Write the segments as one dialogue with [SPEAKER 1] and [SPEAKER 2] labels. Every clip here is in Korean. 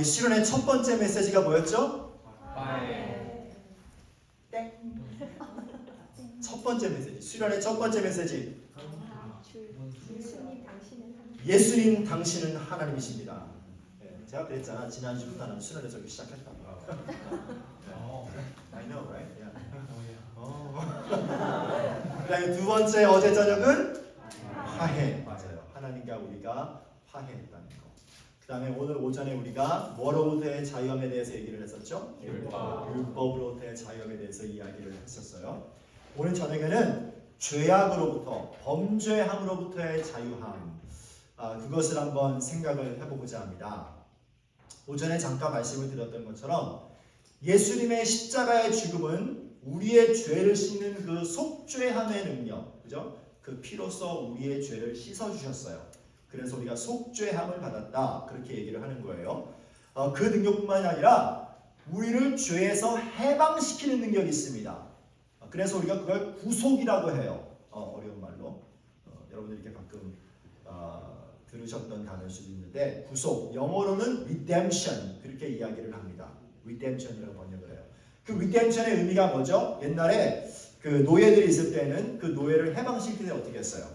[SPEAKER 1] 실현의 첫 번째 메시지가 뭐였죠? 땡. 첫 번째 메시지. 수련의 첫 번째 메시지. 예수님 당신은 하나님이십니다. 네, 제가 그랬잖아. 지난주부터 나는 수련회 저기 시작했다. I know, right? Yeah. 그다음에 두 번째 어제 저녁은 화해. 맞아요. 하나님과 우리가 화해했다는 거. 그다음에 오늘 오전에 우리가 뭐로부터의 자유함에 대해서 얘기를 했었죠? 율법으로부터의 자유함에 대해서 이야기를 했었어요. 오늘 저녁에는 죄악으로부터, 범죄함으로부터의 자유함, 그것을 한번 생각을 해보고자 합니다. 오전에 잠깐 말씀을 드렸던 것처럼 예수님의 십자가의 죽음은 우리의 죄를 씻는 그 속죄함의 능력, 그죠? 그 피로써 우리의 죄를 씻어주셨어요. 그래서 우리가 속죄함을 받았다, 그렇게 얘기를 하는 거예요. 그 능력뿐만이 아니라 우리를 죄에서 해방시키는 능력이 있습니다. 그래서 우리가 그걸 구속이라고 해요. 어려운 말로. 여러분들이 이렇게 가끔 들으셨던 단어일 수도 있는데, 구속, 영어로는 redemption, 그렇게 이야기를 합니다. redemption이라고 번역을 해요. 그 redemption의 의미가 뭐죠? 옛날에 그 노예들이 있을 때는 그 노예를 해방시킬 때 어떻게 했어요?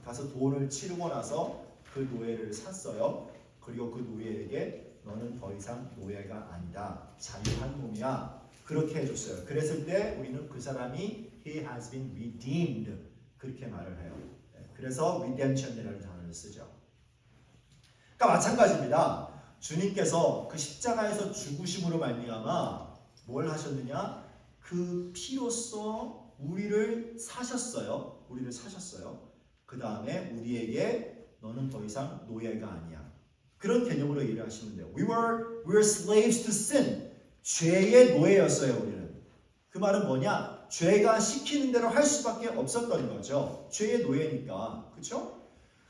[SPEAKER 1] 가서 돈을 치르고 나서 그 노예를 샀어요. 그리고 그 노예에게 너는 더 이상 노예가 아니다, 자유한 몸이야, 그렇게 해줬어요. 그랬을 때 우리는 그 사람이 he has been redeemed, 그렇게 말을 해요. 그래서 redemption이라는 단어를 쓰죠. 그러니까 마찬가지입니다. 주님께서 그 십자가에서 죽으심으로 말미암아 뭘 하셨느냐? 그 피로써 우리를 사셨어요. 우리를 사셨어요. 그 다음에 우리에게 너는 더 이상 노예가 아니야, 그런 개념으로 얘기를 하시면 돼요. We were slaves to sin. 죄의 노예였어요, 우리는. 그 말은 뭐냐? 죄가 시키는 대로 할 수밖에 없었던 거죠. 죄의 노예니까. 그렇죠?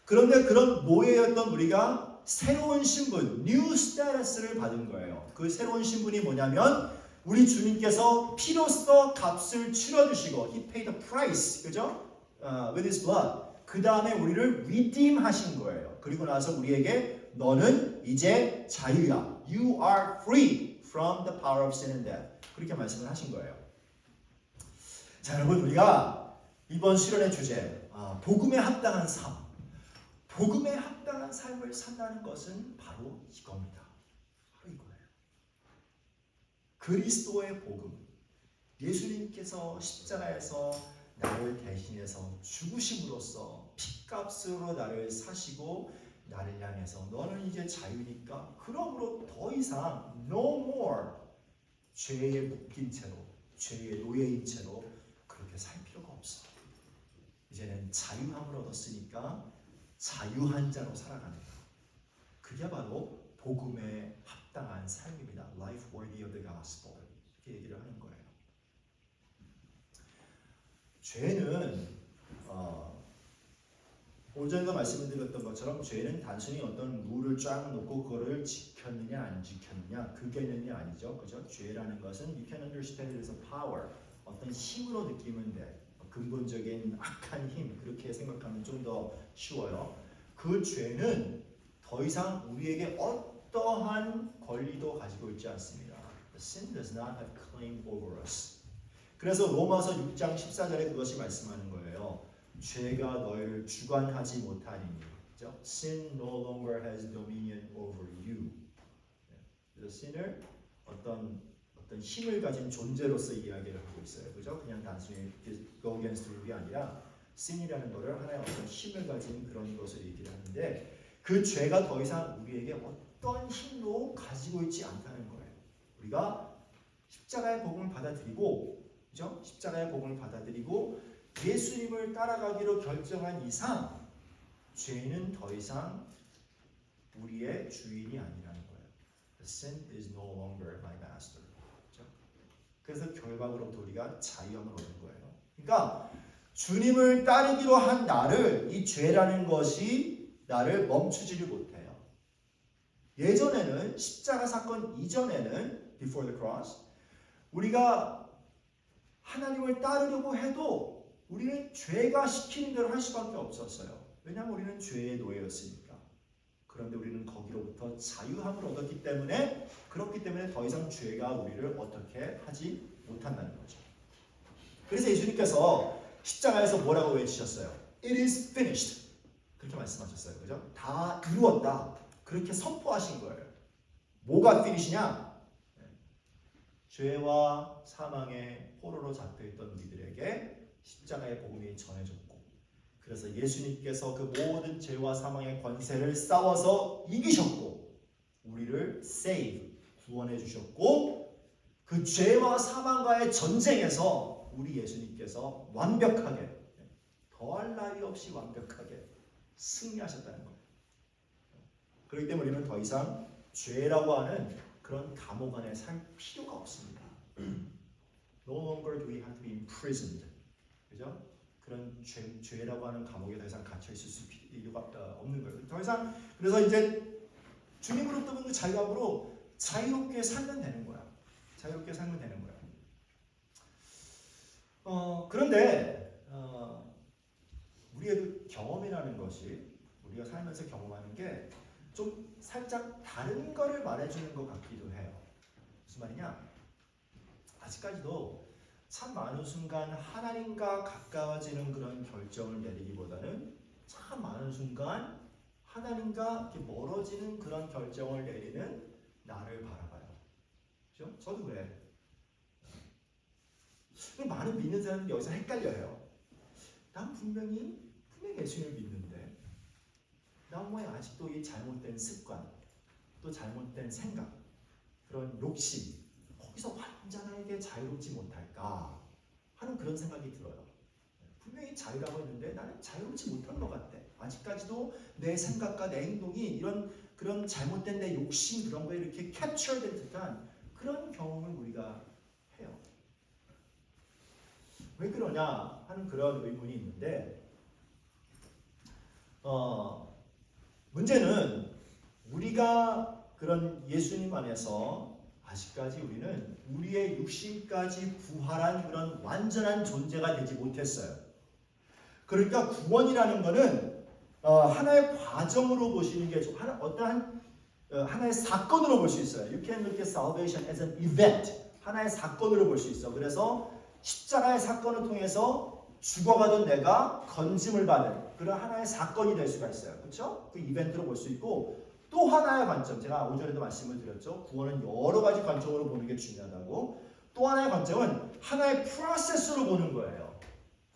[SPEAKER 1] 그런데 그런 노예였던 우리가 새로운 신분, new status를 받은 거예요. 그 새로운 신분이 뭐냐면 우리 주님께서 피로써 값을 치러주시고 He paid the price, 그죠? With His blood. 그 다음에 우리를 redeem 하신 거예요. 그리고 나서 우리에게 너는 이제 자유야. You are free from the power of sin and death. 그렇게 말씀을 하신 거예요. 자, 여러분, 우리가 이번 수련의 주제, 복음에 합당한 삶, 복음에 합당한 삶을 산다는 것은 바로 이겁니다. 바로 이거예요. 그리스도의 복음, 예수님께서 십자가에서 나를 대신해서 죽으심으로써 핏값으로 나를 사시고 나를 향해서 너는 이제 자유니까 그러므로 더 이상 no more 죄에 묶인 채로, 죄의 노예인 채로 그렇게 살 필요가 없어. 이제는 자유함을 얻었으니까 자유한 자로 살아가는 것. 그게 바로 복음에 합당한 삶입니다. Life worthy of the gospel. 이렇게 얘기를 하는 거예요. 죄는 오전에도 말씀드렸던 것처럼 죄는 단순히 어떤 룰을 쫙 놓고 그거를 지켰느냐 안 지켰느냐 그 개념이 아니죠. 그죠? 죄라는 것은 you can understand it as a power, 어떤 힘으로 느끼면 돼. 근본적인 악한 힘, 그렇게 생각하면 좀 더 쉬워요. 그 죄는 더 이상 우리에게 어떠한 권리도 가지고 있지 않습니다. The sin does not have claim over us. 그래서 로마서 6장 14절에 그것이 말씀하는 거예요. 죄가 너희를 주관하지 못하리니. 그렇죠? Sin no longer has dominion over you. 그래서 sin을 어떤 힘을 가진 존재로서 이야기를 하고 있어요. 그죠? 그냥 단순히 go against rule이 아니라 sin이라는 것을 하나의 어떤 힘을 가진 그런 것을 얘기를 하는데 그 죄가 더 이상 우리에게 어떤 힘도 가지고 있지 않다는 거예요. 우리가 십자가의 복음을 받아들이고, 그죠? 십자가의 복음을 받아들이고 예수님을 따라가기로 결정한 이상 죄는 더 이상 우리의 주인이 아니라는 거예요. The sin is no longer my master. 그렇죠? 그래서 결과적으로 우리가 자유함을 얻는 거예요. 그러니까 주님을 따르기로 한 나를, 이 죄라는 것이 나를 멈추지를 못해요. 예전에는 십자가 사건 이전에는 before the cross 우리가 하나님을 따르려고 해도 우리는 죄가 시키는 대로 할 수밖에 없었어요. 왜냐하면 우리는 죄의 노예였으니까. 그런데 우리는 거기로부터 통해서 자유함을 얻었기 때문에 그렇기 때문에 더 이상 죄가 우리를 어떻게 하지 못한다는 거죠. 그래서 예수님께서 십자가에서 뭐라고 외치셨어요? It is finished. 그렇게 말씀하셨어요. 그죠? 다 이루었다. 그렇게 선포하신 거예요. 뭐가 finish냐? 죄와 사망의 포로로 잡혀있던 우리들에게 십자가의 복음이 전해졌고, 그래서 예수님께서 그 모든 죄와 사망의 권세를 싸워서 이기셨고 우리를 save, 구원해 주셨고, 그 죄와 사망과의 전쟁에서 우리 예수님께서 완벽하게, 더할 나위 없이 완벽하게 승리하셨다는 거예요. 그렇기 때문에 우리는 더 이상 죄라고 하는 그런 감옥 안에 살 필요가 없습니다. No longer do we have to be imprisoned. 그죠? 그런 죄라고 하는 감옥에 더 이상 갇혀 있을 필요가 없는 거예요. 더 이상 그래서 이제 주님으로 떠는 그 자유함으로 자유롭게 살면 되는 거야. 자유롭게 살면 되는 거야. 그런데 우리의 그 경험이라는 것이 우리가 살면서 경험하는 게 좀 살짝 다른 거를 말해주는 것 같기도 해요. 무슨 말이냐? 아직까지도 참 많은 순간 하나님과 가까워지는 그런 결정을 내리기보다는 참 많은 순간 하나님과 이렇게 멀어지는 그런 결정을 내리는 나를 바라봐요. 그렇죠? 저도 그래. 많은 믿는 사람들이 여기서 헷갈려요. 난 분명히 예수님을 믿는데 난 왜 아직도 이 잘못된 습관, 또 잘못된 생각, 그런 욕심, 거기서 완전하게 자유롭지 못할까 하는 그런 생각이 들어요. 분명히 자유라고 했는데 나는 자유롭지 못한 것 같아. 아직까지도 내 생각과 내 행동이 이런 그런 잘못된 내 욕심 그런 거에 이렇게 캡처된 듯한 그런 경험을 우리가 해요. 왜 그러냐 하는 그런 의문이 있는데, 문제는 우리가 그런 예수님 안에서 아직까지 우리는 우리의 육신까지 부활한 그런 완전한 존재가 되지 못했어요. 그러니까 구원이라는 것은 하나의 과정으로 보시는 게 어떠한 하나의 사건으로 볼 수 있어요. You can look at salvation as an event. 하나의 사건으로 볼 수 있어. 그래서 십자가의 사건을 통해서 죽어가던 내가 건짐을 받는 그런 하나의 사건이 될 수가 있어요. 그렇죠? 그 이벤트로 볼 수 있고, 또 하나의 관점, 제가 오전에도 말씀을 드렸죠. 구원은 여러 가지 관점으로 보는 게 중요하다고. 또 하나의 관점은 하나의 프로세스로 보는 거예요.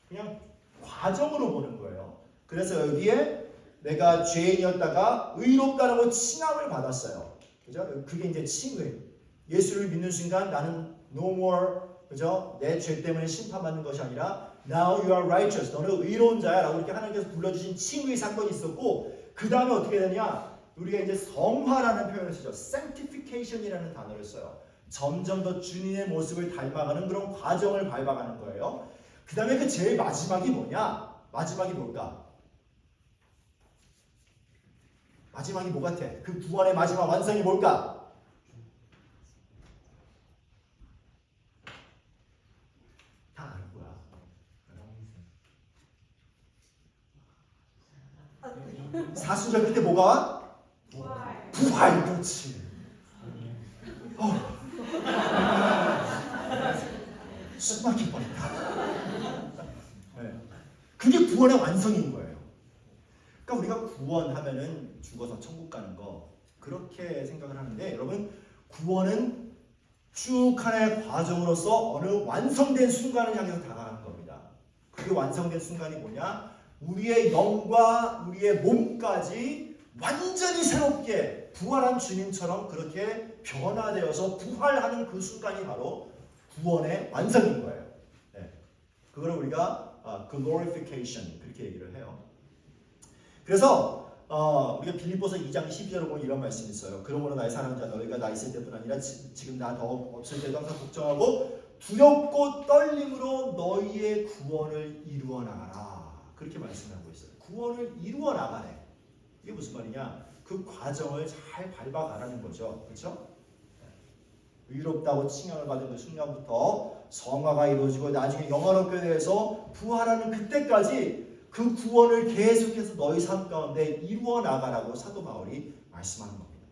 [SPEAKER 1] 그냥 과정으로 보는 거예요. 그래서 여기에 내가 죄인이었다가 의롭다라고 칭함을 받았어요. 그죠? 그게 이제 칭의. 예수를 믿는 순간 나는 no more, 그죠? 내 죄 때문에 심판받는 것이 아니라 now you are righteous. 너는 의로운 자야 라고 이렇게 하나님께서 불러주신 칭의 사건이 있었고, 그 다음에 어떻게 되냐? 우리가 이제 성화라는 표현을 쓰죠. sanctification이라는 단어를 써요. 점점 더 주님의 모습을 닮아가는 그런 과정을 밟아가는 거예요. 그 다음에 그 제일 마지막이 뭐냐? 마지막이 뭘까? 마지막이 뭐 같아? 그 구원의 마지막 완성이 뭘까? 다 아는 거야. 사순절 그때 뭐가 와? 부활. 그렇지. 숨 막힐 뻔했다. 네. 그게 구원의 완성인 거예요. 그러니까 우리가 구원하면은 죽어서 천국 가는 거 그렇게 생각을 하는데, 여러분 구원은 쭉 하나의 과정으로서 어느 완성된 순간을 향해서 다가가는 겁니다. 그게 완성된 순간이 뭐냐? 우리의 영과 우리의 몸까지 완전히 새롭게 부활한 주님처럼 그렇게 변화되어서 부활하는 그 순간이 바로 구원의 완성인 거예요. 네. 그걸 우리가 glorification 그렇게 얘기를 해요. 그래서 우리가 빌립보서 2장 12절을 보면 이런 말씀이 있어요. 그러므로 나의 사랑자 너희가 나 있을 때뿐 아니라 지금 나 더 없을 때도 항상 걱정하고 두렵고 떨림으로 너희의 구원을 이루어 나가라. 그렇게 말씀하고 있어요. 구원을 이루어 나가래. 이게 무슨 말이냐? 그 과정을 잘 밟아가라는 거죠. 그렇죠? 의롭다고 칭함을 받은 그 순간부터 성화가 이루어지고 나중에 영원롭게 대해서 부활하는 그때까지 그 구원을 계속해서 너희 삶 가운데 이루어 나가라고 사도 바울이 말씀하는 겁니다.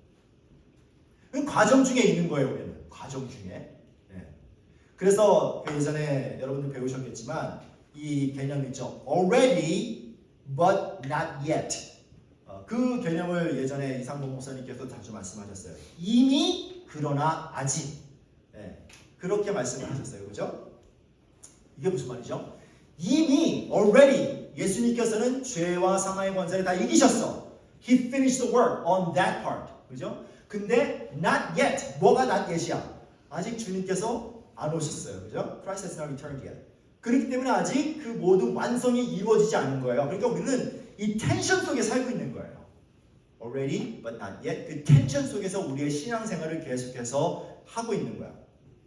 [SPEAKER 1] 과정 중에 있는 거예요. 우리는 과정 중에. 네. 그래서 예전에 여러분들 배우셨겠지만 이 개념 있죠. Already but not yet. 그 개념을 예전에 이상봉 목사님께서 자주 말씀하셨어요. 이미 그러나 아직. 네. 그렇게 말씀을 하셨어요. 그죠? 이게 무슨 말이죠? 이미 already 예수님께서는 죄와 사망의 권세를 다 이기셨어. He finished the work on that part. 그죠? 근데 not yet. 뭐가 not yet이야? 아직 주님께서 안 오셨어요. 그죠? Christ has not returned yet. 그렇기 때문에 아직 그 모든 완성이 이루어지지 않은 거예요. 그러니까 우리는 이 텐션 속에 살고 있는 거예요. Already but not yet. 그 텐션 속에서 우리의 신앙생활을 계속해서 하고 있는 거야.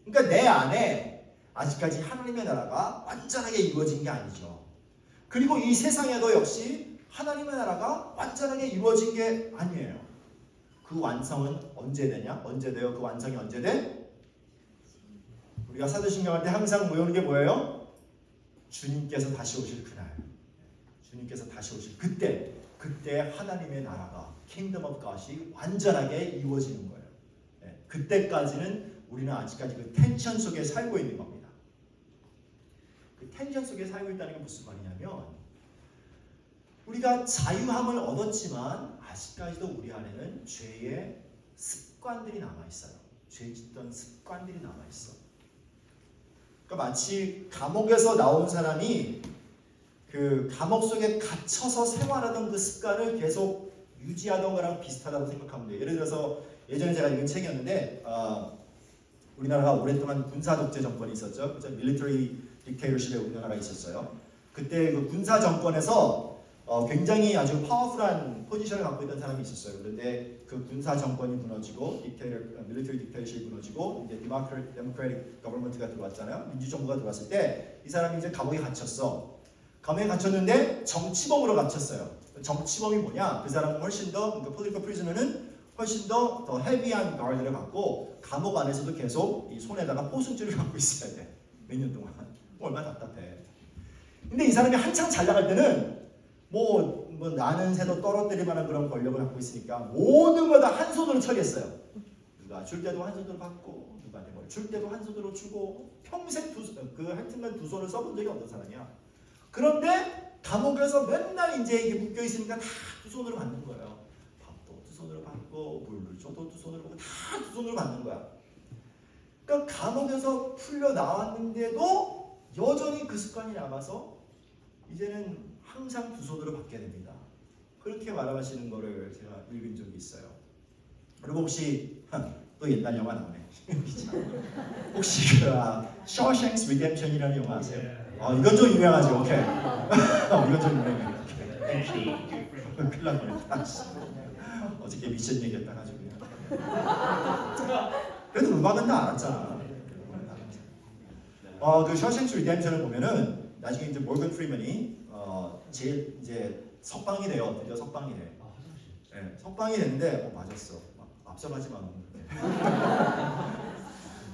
[SPEAKER 1] 그러니까 내 안에 아직까지 하나님의 나라가 완전하게 이루어진 게 아니죠. 그리고 이 세상에도 역시 하나님의 나라가 완전하게 이루어진 게 아니에요. 그 완성은 언제 되냐? 언제 돼요? 그 완성이 언제 돼? 우리가 사도신경 할 때 항상 모여오는 게 뭐예요? 주님께서 다시 오실 그날. 주님께서 다시 오실 그때 하나님의 나라가 Kingdom of God이 완전하게 이루어지는 거예요. 네, 그때까지는 우리는 아직까지 그 텐션 속에 살고 있는 겁니다. 그 텐션 속에 살고 있다는 게 무슨 말이냐면 우리가 자유함을 얻었지만 아직까지도 우리 안에는 죄의 습관들이 남아있어요. 죄 짓던 습관들이 남아있어. 그러니까 마치 감옥에서 나온 사람이 그 감옥 속에 갇혀서 생활하던 그 습관을 계속 유지하던 거랑 비슷하다고 생각하면 돼요. 예를 들어서 예전에 제가 읽은 책이었는데 우리나라가 오랫동안 군사 독재 정권이 있었죠. 그죠? 밀리터리 딕테이터십에 우리나라가 있었어요. 그때 그 군사 정권에서 굉장히 아주 파워풀한 포지션을 갖고 있던 사람이 있었어요. 그런데 그 군사 정권이 무너지고 밀리터리 딕테이터십이 무너지고 이제 데모크래틱 거버먼트가 들어왔잖아요. 민주정부가 들어왔을 때 이 사람이 이제 감옥에 갇혔어. 감옥에 갇혔는데 정치범으로 갇혔어요. 정치범이 뭐냐? 그 사람은 훨씬 더 그러니까 political prisoner는 훨씬 더 헤비한 가드를 갖고 감옥 안에서도 계속 이 손에다가 포승줄을 갖고 있어야 돼. 몇 년 동안. 얼마나 답답해. 근데 이 사람이 한창 잘 나갈 때는 뭐 나는 새도 떨어뜨릴 만한 그런 권력을 갖고 있으니까 모든 걸 다 한 손으로 처리했어요. 누가 줄 때도 한 손으로 받고 누구한테 뭘 줄 때도 한 손으로 주고 평생 하여튼간 두 손을 써본 적이 없는 사람이야. 그런데 감옥에서 맨날 이제 이게 묶여 있으니까 다 두 손으로 받는 거예요. 밥도 두 손으로 받고 물을 줘도 두 손으로 받고 다 두 손으로 받는 거야. 그러니까 감옥에서 풀려 나왔는데도 여전히 그 습관이 남아서 이제는 항상 두 손으로 받게 됩니다. 그렇게 말하시는 거를 제가 읽은 적이 있어요. 그리고 혹시 또 옛날 영화 나오네. 혹시 쇼생크스 리뎀션이라는 영화 아세요? 이건 좀 유명하죠. 오케이. 이건 좀 유명해요. 큰일 날 뻔했다. 어저께 미션 얘기했다 가지고 그래도 음악은 다 알았잖아. 그 쇼생크스 리뎀션을 보면은 나중에 이제 모건 프리먼이 제일 이제 석방이 돼요. 드디어 석방이 돼. 네, 석방이 됐는데 맞았어. 앞서가지 마.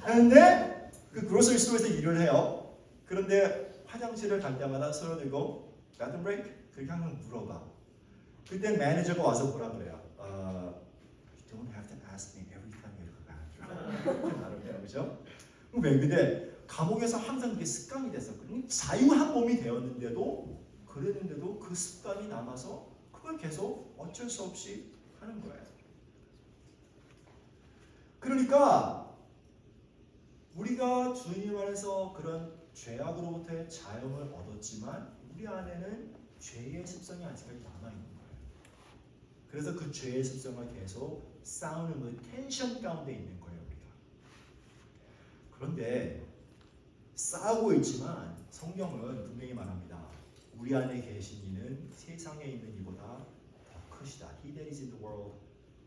[SPEAKER 1] 그런데 그 그로서리 스토어에서 일을 해요. 그런데 화장실을 갈 때마다 손을 들고 bathroom break? 그렇게 항상 물어봐. 그때 매니저가 와서 뭐라 그래요? You don't have to ask me every time you go bathroom. 말을 그죠? 왜? 근데 감옥에서 항상 그게 습관이 됐었거든요. 자유한 몸이 되었는데도 그랬는데도 그 습관이 남아서 그걸 계속 어쩔 수 없이 하는 거예요. 그러니까 우리가 주님 안에서 그런 죄악으로부터의 자유를 얻었지만 우리 안에는 죄의 습성이 아직까지 남아있는 거예요. 그래서 그 죄의 습성을 계속 싸우는 그 텐션 가운데 있는 거예요. 우리가. 그런데 싸우고 있지만 성경은 분명히 말합니다. 우리 안에 계신 이는 세상에 있는 이보다 더 크시다. He that is in the world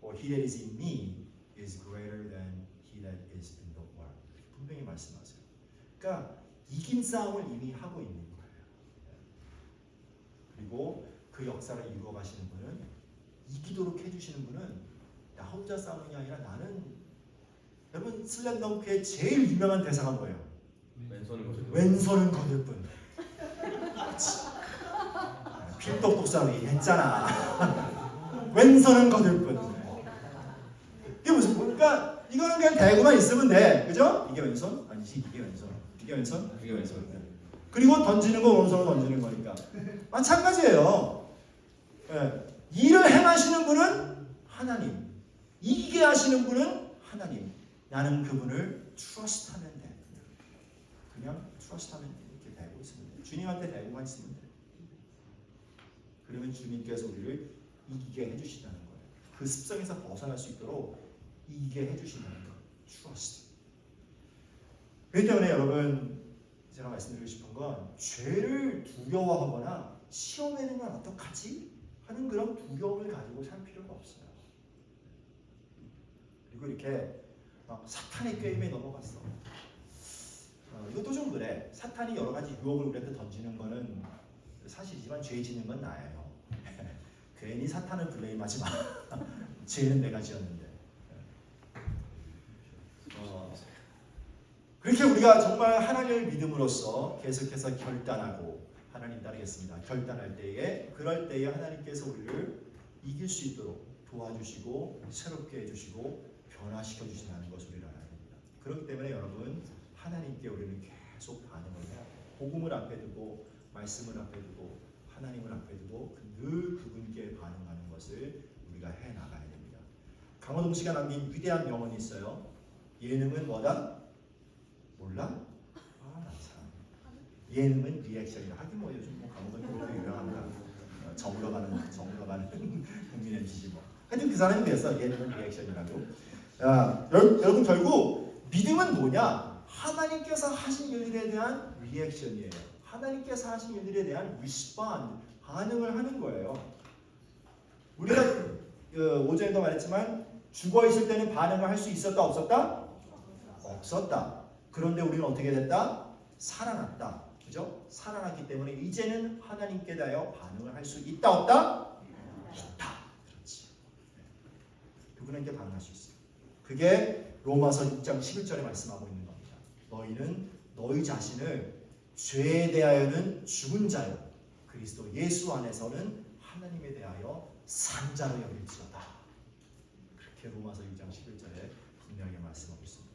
[SPEAKER 1] or he that is in me is greater than he that is in the world. 분명히 말씀하세요. 그러니까 이긴 싸움을 이미 하고 있는 거예요. 그리고 그 역사를 이루어 가시는 분은 이기도록 해주시는 분은 나 혼자 싸우는 게 아니라 나는 여러분 슬램덩크의 제일 유명한 대사가 뭐예요? 왼손은 거들 뿐. 필독독 싸움이 했잖아. 왼손은 거들 뿐. 이게 무슨 그러니까 이거는 그냥 대고만 있으면 돼. 그죠? 이게 왼손? 아니지. 이게 왼손. 이게 왼손? 이게 왼손. 그리고 던지는 건 오른손으로 던지는 거니까. 마찬가지예요. 예. 일을 행하시는 분은 하나님. 이기게 하시는 분은 하나님. 나는 그분을 트러스트하면 돼. 그냥 트러스트하면 이렇게 대고 있으면 돼. 주님한테 대고만 있으면 돼. 그러면 주님께서 우리를 이기게 해주신다는 거예요. 그 습성에서 벗어날 수 있도록 이기게 해주신다는 거예요. 트러스트. 그렇기 때문에 여러분 제가 말씀드리고 싶은 건 죄를 두려워하거나 시험에는 건 어떡하지? 하는 그런 두려움을 가지고 살 필요가 없어요. 그리고 이렇게 막 사탄의 게임에 넘어갔어. 이것도 좀 그래. 사탄이 여러 가지 유혹을 우리한테 던지는 거는 사실이지만 죄 짓는 건 나예요. 괜히 사탄을 블레임하지 마. 죄는 내가 지었는데. 그렇게 우리가 정말 하나님을 믿음으로써 계속해서 결단하고 하나님 따르겠습니다. 결단할 때에 그럴 때에 하나님께서 우리를 이길 수 있도록 도와주시고 새롭게 해주시고 변화시켜 주신다는 것을 우리가 알아야 됩니다. 그렇기 때문에 여러분 하나님께 우리는 계속 반응을 해야 돼요. 복음을 앞에 두고 말씀을 앞에 두고 하나님을 앞에 두고 늘 그분께 반응하는 것을 우리가 해나가야 됩니다. 강호동 씨가 남긴 위대한 명언이 있어요. 예능은 뭐다? 몰라? 나 참. 예능은 리액션이다. 하긴 뭐 요즘 뭐 강호동이 그것도 유명합니다. 정으로가는 국민 MC지 뭐. 하여튼 그 사람이 그래서 예능은 리액션이라고. 여러분 결국 믿음은 뭐냐? 하나님께서 하신 일에 대한 리액션이에요. 하나님께서 하신 일에 대한 리스폰드, 반응을 하는 거예요. 우리가 오전에도 말했지만 죽어 있을 때는 반응을 할 수 있었다 없었다? 없었다. 그런데 우리는 어떻게 됐다? 살아났다. 그죠? 살아났기 때문에 이제는 하나님께 대하여 반응을 할 수 있다 없다? 있다. 그렇지. 그분에게 반응할 수 있어요. 그게 로마서 6장 11절에 말씀하고 있는 겁니다. 너희는 너희 자신을 죄에 대하여는 죽은 자요 그리스도 예수 안에서는 하나님에 대하여 산 자로 여길지어다. 그렇게 로마서 6장 11절에 분명하게 말씀하고 있습니다.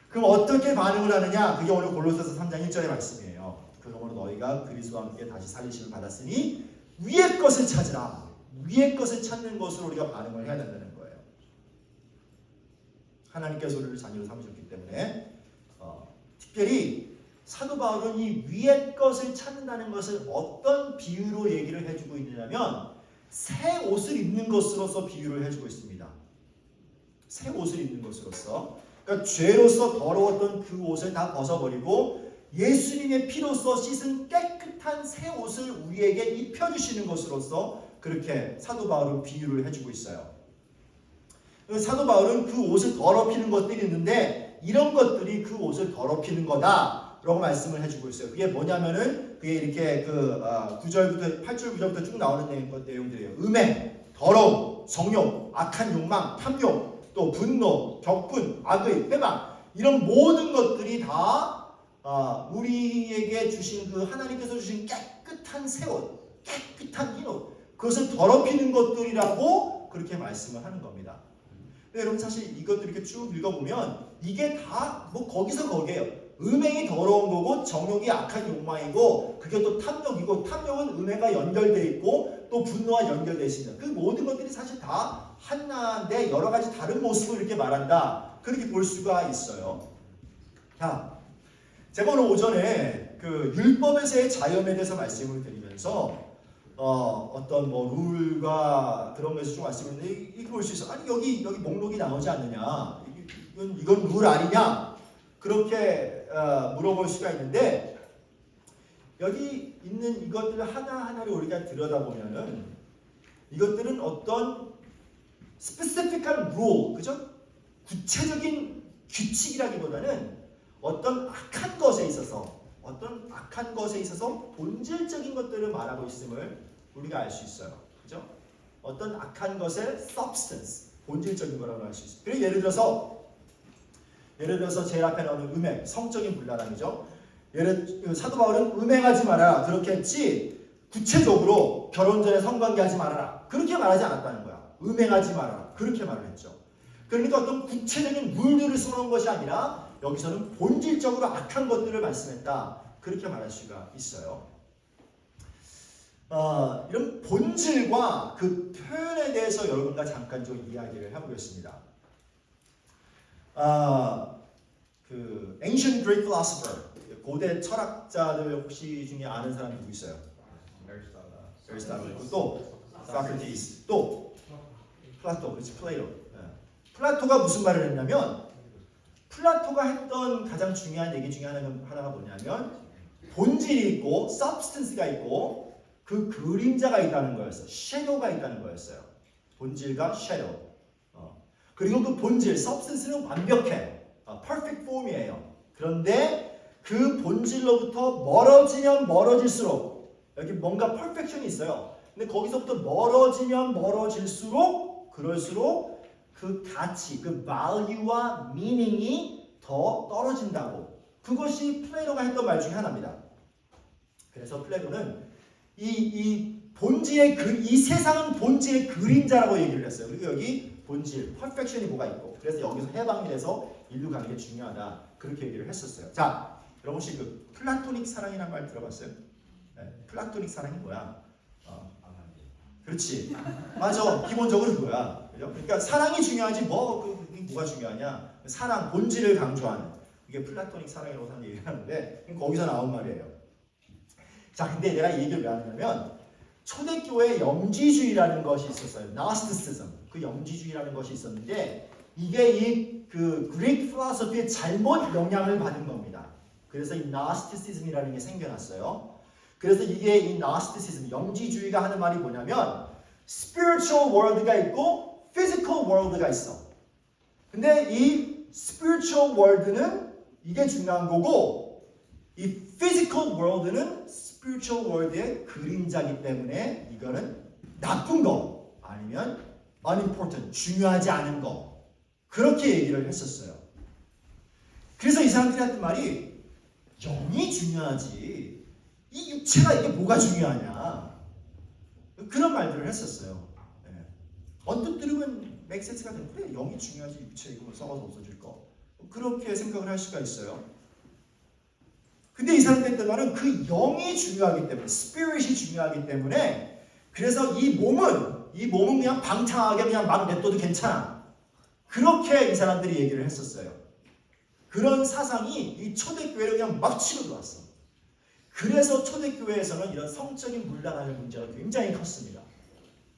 [SPEAKER 1] 그럼 어떻게 반응을 하느냐? 그게 오늘 골로새서 3장 1절의 말씀이에요. 그러므로 너희가 그리스도와 함께 다시 살리심을 받았으니 위의 것을 찾으라. 위의 것을 찾는 것으로 우리가 반응을 해야 된다는 거예요. 하나님께서 우리를 자녀로 삼으셨기 때문에 특별히 사도 바울은 이 위의 것을 찾는다는 것을 어떤 비유로 얘기를 해주고 있느냐면 새 옷을 입는 것으로서 비유를 해주고 있습니다. 새 옷을 입는 것으로서 그러니까 죄로서 더러웠던 그 옷을 다 벗어버리고 예수님의 피로써 씻은 깨끗한 새 옷을 우리에게 입혀주시는 것으로서 그렇게 사도 바울은 비유를 해주고 있어요. 사도 바울은 그 옷을 더럽히는 것들이 있는데 이런 것들이 그 옷을 더럽히는 거다 라고 말씀을 해주고 있어요. 그게 뭐냐면은 그게 이렇게 9절부터 8절 9절부터 쭉 나오는 내용들이에요. 음행, 더러움, 성욕, 악한 욕망, 탐욕, 또 분노, 격분, 악의, 회방 이런 모든 것들이 다 우리에게 주신 그 하나님께서 주신 깨끗한 새 옷, 깨끗한 흰 옷 그것을 더럽히는 것들이라고 그렇게 말씀을 하는 겁니다. 여러분 사실 이것들 이렇게 쭉 읽어보면 이게 다 뭐 거기서 거기에요. 음행이 더러운 거고 정욕이 악한 욕망이고 그게 또 탐욕이고 탐욕은 음행과 연결되어 있고 또 분노와 연결되어 있습니다. 그 모든 것들이 사실 다 하나인데 여러 가지 다른 모습을 이렇게 말한다. 그렇게 볼 수가 있어요. 자, 제가 오늘 오전에 그 율법에서의 자유함에 대해서 말씀을 드리면서 어떤 뭐 룰과 그런 거에서 좀 말씀을 했는데 이렇게 볼 수 있어. 아니 여기 목록이 나오지 않느냐? 이건 룰 아니냐? 그렇게 물어볼 수가 있는데 여기 있는 이것들 하나하나를 우리가 들여다보면은 이것들은 어떤 스페시픽한 룰, 그죠? 구체적인 규칙이라기보다는 어떤 악한 것에 있어서 본질적인 것들을 말하고 있음을 우리가 알 수 있어요. 그죠? 어떤 악한 것의 substance, 본질적인 거라고 할 수 있어요. 그리고 예를 들어서 제일 앞에 나오는 음행, 성적인 불란함이죠. 사도 바울은 음행하지 말아라 그렇게 했지 구체적으로 결혼 전에 성관계하지 말아라 그렇게 말하지 않았다는 거야. 음행하지 말아라 그렇게 말을 했죠. 그러니까 어떤 구체적인 룰들을 써놓은 것이 아니라 여기서는 본질적으로 악한 것들을 말씀했다. 그렇게 말할 수가 있어요. 이런 본질과 그 표현에 대해서 여러분과 잠깐 좀 이야기를 해보겠습니다. 그 Ancient Greek Philosopher, 고대 철학자들 혹시 중에 아는 사람 누구 있어요? 에리스토텔, 또 소크라테스, 또 플라토, 그렇지, 플레이토. 플라토가 무슨 말을 했냐면, 플라토가 했던 가장 중요한 얘기 중에 하나가 뭐냐면 본질이 있고 substance가 있고 그 그림자가 있다는 거였어요. shadow가 있다는 거였어요. 본질과 shadow. 그리고 그 본질, substance는 완벽해. perfect form이에요. 그런데 그 본질로부터 멀어지면 멀어질수록 여기 뭔가 perfection이 있어요. 근데 거기서부터 멀어지면 멀어질수록 그럴수록 그 가치, 그 value와 meaning이 더 떨어진다고. 그것이 플레이토가 했던 말 중에 하나입니다. 그래서 플레이토는 이 본질의 이 세상은 본질의 그림자라고 얘기를 했어요. 그리고 여기 본질, perfection이 뭐가 있고, 그래서 여기서 해방이 돼서 인류 관계 중요하다. 그렇게 얘기를 했었어요. 자, 여러분 혹시 그 플라토닉 사랑이라는 말 들어봤어요? 네, 플라토닉 사랑이 뭐야? 그렇지. 맞아. 기본적으로 그거야. 그죠? 그러니까 사랑이 중요하지 뭐가 중요하냐? 사랑, 본질을 강조하는. 이게 플라토닉 사랑이라고 사람 얘기를 하는데 거기서 나온 말이에요. 자, 근데 내가 이 얘기를 왜 하냐면 초대교회에 영지주의라는 것이 있었어요. Gnosticism. 그 영지주의라는 것이 있었는데 이게 이 그 그리크 필로소피의 잘못 영향을 받은 겁니다. 그래서 이 Gnosticism이라는 게 생겨났어요. 그래서 이게 이 Gnosticism, 영지주의가 하는 말이 뭐냐면 spiritual world가 있고 physical world가 있어. 근데 이 spiritual world는 이게 중요한 거고 이 physical world는 spiritual world의 그림자이기 때문에 이거는 나쁜 거 아니면 unimportant, 중요하지 않은 거 그렇게 얘기를 했었어요. 그래서 이 사람들이 했던 말이 영이 중요하지 이 육체가 이게 뭐가 중요하냐 그런 말들을 했었어요. 네. 언뜻 들으면 맥센스가 되는 그래 영이 중요하지 육체 이거 썩어서 없어질 거 그렇게 생각을 할 수가 있어요. 근데 이 사람들이 했던 말은 그 영이 중요하기 때문에 스피릿이 중요하기 때문에 그래서 이 몸은 그냥 방탕하게 그냥 막 냅둬도 괜찮아. 그렇게 이 사람들이 얘기를 했었어요. 그런 사상이 이 초대교회를 그냥 막 치고 들어왔어. 그래서 초대교회에서는 이런 성적인 문란하는 문제가 굉장히 컸습니다.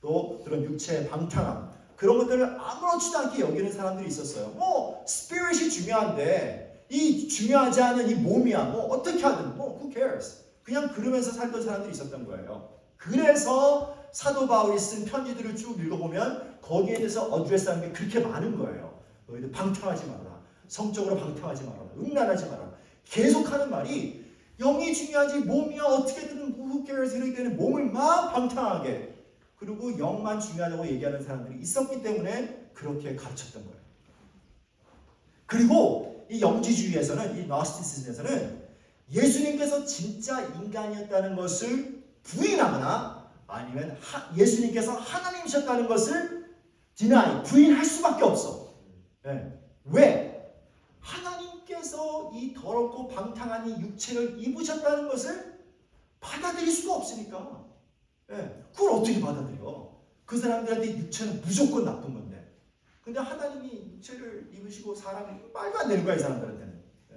[SPEAKER 1] 또 그런 육체의 방탕함 그런 것들을 아무렇지도 않게 여기는 사람들이 있었어요. 뭐 스피릿이 중요한데 이 중요하지 않은 이 몸이야 뭐 어떻게 하든 뭐 who cares 그냥 그러면서 살던 사람들이 있었던 거예요. 그래서 사도 바울이 쓴 편지들을 쭉 읽어보면 거기에 대해서 어드레스하는 게 그렇게 많은 거예요. 너희들 방탕하지 말아라. 성적으로 방탕하지 말아라. 음란하지 말아라. 계속하는 말이 영이 중요하지 몸이야 어떻게든 who cares 이렇게 되는 몸을 막 방탕하게 그리고 영만 중요하다고 얘기하는 사람들이 있었기 때문에 그렇게 가르쳤던 거예요. 그리고 이 영지주의에서는 이 Gnosticism에서는 예수님께서 진짜 인간이었다는 것을 부인하거나 아니면 예수님께서 하나님이셨다는 것을 deny, 부인할 수밖에 없어. 네. 왜? 하나님께서 이 더럽고 방탕한 이 육체를 입으셨다는 것을 받아들일 수가 없으니까. 네. 그걸 어떻게 받아들여? 그 사람들한테 육체는 무조건 나쁜 건데. 근데 하나님이 육체를 입으시고 사람이 말도 안 되는 거야 이 사람들한테는. 네.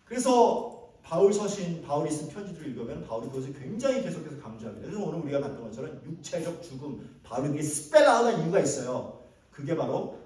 [SPEAKER 1] 그래서 바울이 쓴 편지들을 읽으면 바울이 그것을 굉장히 계속해서 강조합니다. 그래서 오늘 우리가 봤던 것처럼 육체적 죽음, 바로 이게 스펠아웃한 이유가 있어요. 그게 바로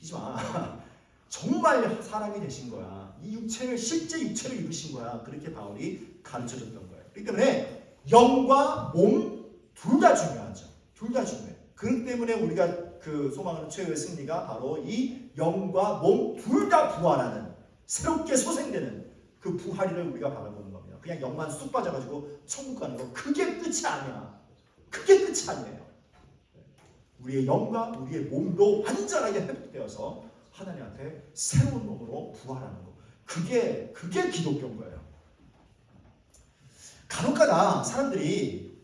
[SPEAKER 1] 잊지 마. 정말 사람이 되신 거야. 이 육체를 실제 육체를 입으신 거야. 그렇게 바울이 가르쳐줬던 거예요. 그렇기 때문에 영과 몸 둘 다 중요하죠. 둘 다 중요해. 그렇기 때문에 우리가 그 소망하는 최후의 승리가 바로 이 영과 몸 둘 다 부활하는 새롭게 소생되는 그 부활을 우리가 바라보는 겁니다. 그냥 영만 쑥 빠져가지고 천국 가는 거 그게 끝이 아니야. 그게 끝이 아니에요. 우리의 영과 우리의 몸도 완전하게 회복되어서 하나님 앞에 새로운 몸으로 부활하는 거. 그게 기독교인 거예요. 간혹가다 사람들이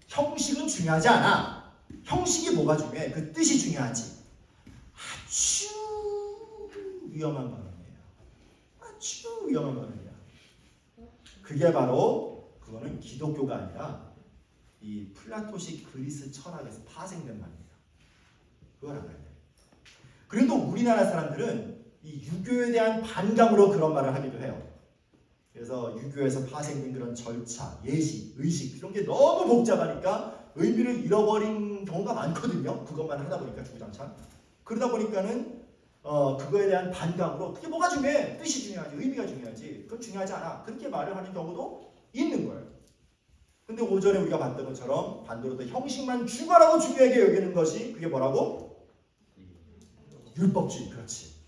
[SPEAKER 1] 형식은 중요하지 않아. 형식이 뭐가 중요해? 그 뜻이 중요하지. 아주 위험한 발언이에요. 아주 위험한 발언이야. 그게 바로 그거는 기독교가 아니라 이 플라토식 그리스 철학에서 파생된 말입니다. 그걸 알아야 돼. 그래도 우리나라 사람들은 이 유교에 대한 반감으로 그런 말을 하기도 해요. 그래서 유교에서 파생된 그런 절차, 예식, 의식 이런 게 너무 복잡하니까 의미를 잃어버린 경우가 많거든요. 그것만 하다 보니까 주구장창. 그러다 보니까는 그거에 대한 반감으로 그게 뭐가 중요해? 뜻이 중요하지, 의미가 중요하지. 그건 중요하지 않아. 그렇게 말을 하는 경우도 있는 거예요. 근데 오전에 우리가 봤던 것처럼 반대로 또 형식만 주관하고 중요하게 여기는 것이 그게 뭐라고? 율법주의. 그렇지.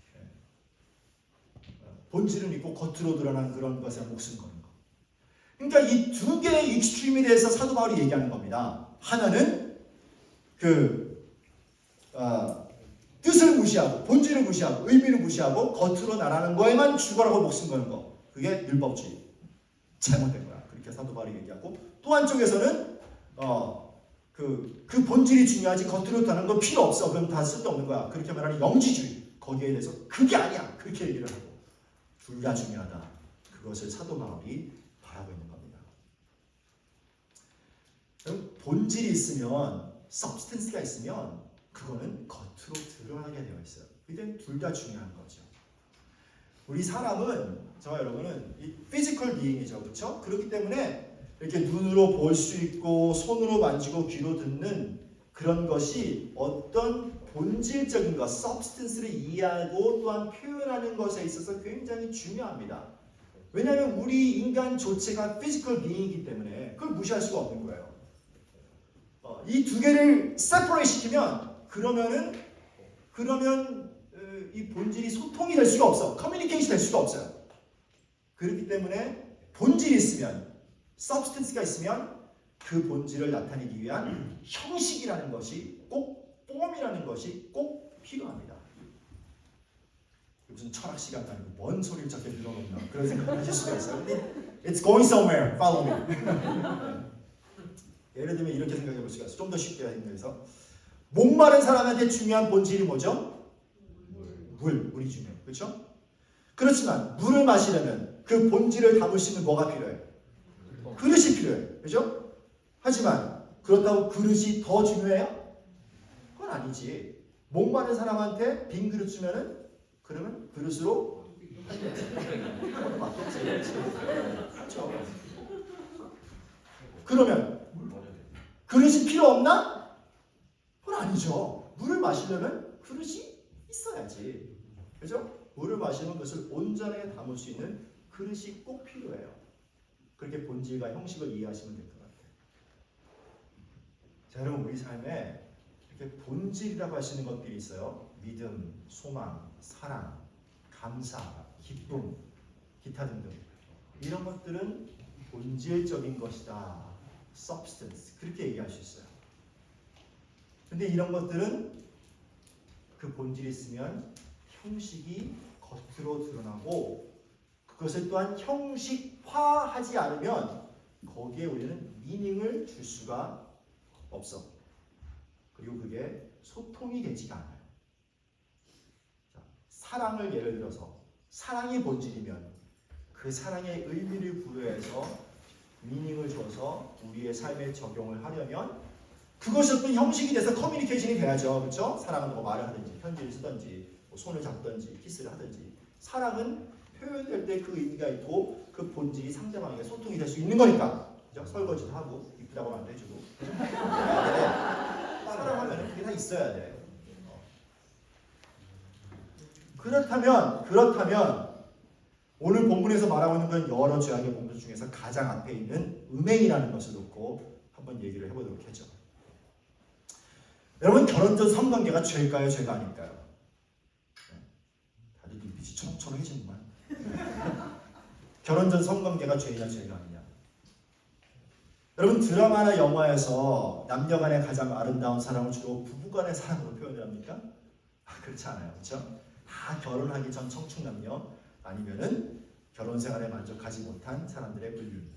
[SPEAKER 1] 본질은 있고 겉으로 드러난 그런 것에 목숨 거는 거. 그러니까 이 두 개의 익스트림에 대해서 사도 바울이 얘기하는 겁니다. 하나는 뜻을 무시하고 본질을 무시하고 의미를 무시하고 겉으로 나라는 거에만 주관하고 목숨 거는 거. 그게 율법주의. 잘못된 거야. 그렇게 사도 바울이 얘기하고 또 한쪽에서는 그 본질이 중요하지 겉으로 다는 건 필요 없어. 그럼 다 쓸데없는 거야. 그렇게 말하는 영지주의. 거기에 대해서 그게 아니야. 그렇게 얘기를 하고 둘 다 중요하다. 그것을 사도 바울이 바라고 있는 겁니다. 본질이 있으면 substance가 있으면 그거는 겉으로 드러나게 되어 있어요. 이게 둘 다 중요한 거죠. 우리 사람은 저와 여러분은 이 physical being이죠. 그렇죠? 그렇기 때문에 이렇게 눈으로 볼 수 있고 손으로 만지고 귀로 듣는 그런 것이 어떤 본질적인 것, substance를 이해하고 또한 표현하는 것에 있어서 굉장히 중요합니다. 왜냐하면 우리 인간 조체가 physical being이기 때문에 그걸 무시할 수가 없는 거예요. 이 두 개를 separate 시키면 그러면 이 본질이 소통이 될 수가 없어. 커뮤니케이션이 될 수가 없어요. 그렇기 때문에 본질이 있으면 substance가 있으면 그 본질을 나타내기 위한 형식이라는 것이 꼭 form이라는 것이 꼭 필요합니다. 무슨 철학 시간 아니고 뭔 소리를 저렇게 들어놓나 그런 생각을 하실 수가 있어요. It's going somewhere. Follow me. 예를 들면 이렇게 생각해 볼 수가 있어요. 좀 더 쉽게 생각해서 목마른 사람한테 중요한 본질이 뭐죠? 물이 중요해요. 그렇죠? 그렇지만 물을 마시려면 그 본질을 담을 수 있는 뭐가 필요해요? 그릇이 필요해요. 그렇죠? 하지만 그렇다고 그릇이 더 중요해요? 그건 아니지. 목마른 사람한테 빈 그릇 주면은 그러면 그릇으로 그렇죠. 그러면 그릇이 필요 없나? 그건 아니죠. 물을 마시려면 그릇이 있어야지. 그렇죠? 물을 마시는 것을 온전하게 담을 수 있는 그릇이 꼭 필요해요. 그렇게 본질과 형식을 이해하시면 될 것 같아요. 자, 여러분 우리 삶에 이렇게 본질이라고 할 수 있는 것들이 있어요. 믿음, 소망, 사랑, 감사, 기쁨, 기타 등등. 이런 것들은 본질적인 것이다. substance. 그렇게 얘기할 수 있어요. 근데 이런 것들은 그 본질이 있으면 형식이 겉으로 드러나고 그것을 또한 형식화하지 않으면 거기에 우리는 미닝을 줄 수가 없어. 그리고 그게 소통이 되지가 않아요. 자, 사랑을 예를 들어서 사랑이 본질이면 그 사랑의 의미를 부여해서 미닝을 줘서 우리의 삶에 적용을 하려면 그것이 어떤 형식이 돼서 커뮤니케이션이 돼야죠. 그렇죠? 사랑은 뭐 말을 하든지 편지를 쓰든지 뭐 손을 잡든지 키스를 하든지 사랑은 표현될 때 그 의미가 있고 그 본질이 상대방에게 소통이 될 수 있는 거니까. 그죠? 설거지도 하고 이쁘다고 말도 해주고 사랑하면 그게 다 있어야 돼. 그렇다면 오늘 본문에서 말하고 있는 건 여러 죄악의 본문 중에서 가장 앞에 있는 음행이라는 것을 놓고 한번 얘기를 해보도록 하죠. 여러분 결혼 전 성관계가 죄일까요? 죄가 아닐까요? 다들 눈빛이 초롱초롱해지는구만. 결혼 전 성관계가 죄냐 죄가 아니냐. 여러분 드라마나 영화에서 남녀간의 가장 아름다운 사랑을 주로 부부간의 사랑으로 표현을 합니까? 그렇지 않아요. 그렇죠? 다 결혼하기 전 청춘남녀 아니면은 결혼 생활에 만족하지 못한 사람들의 불륜.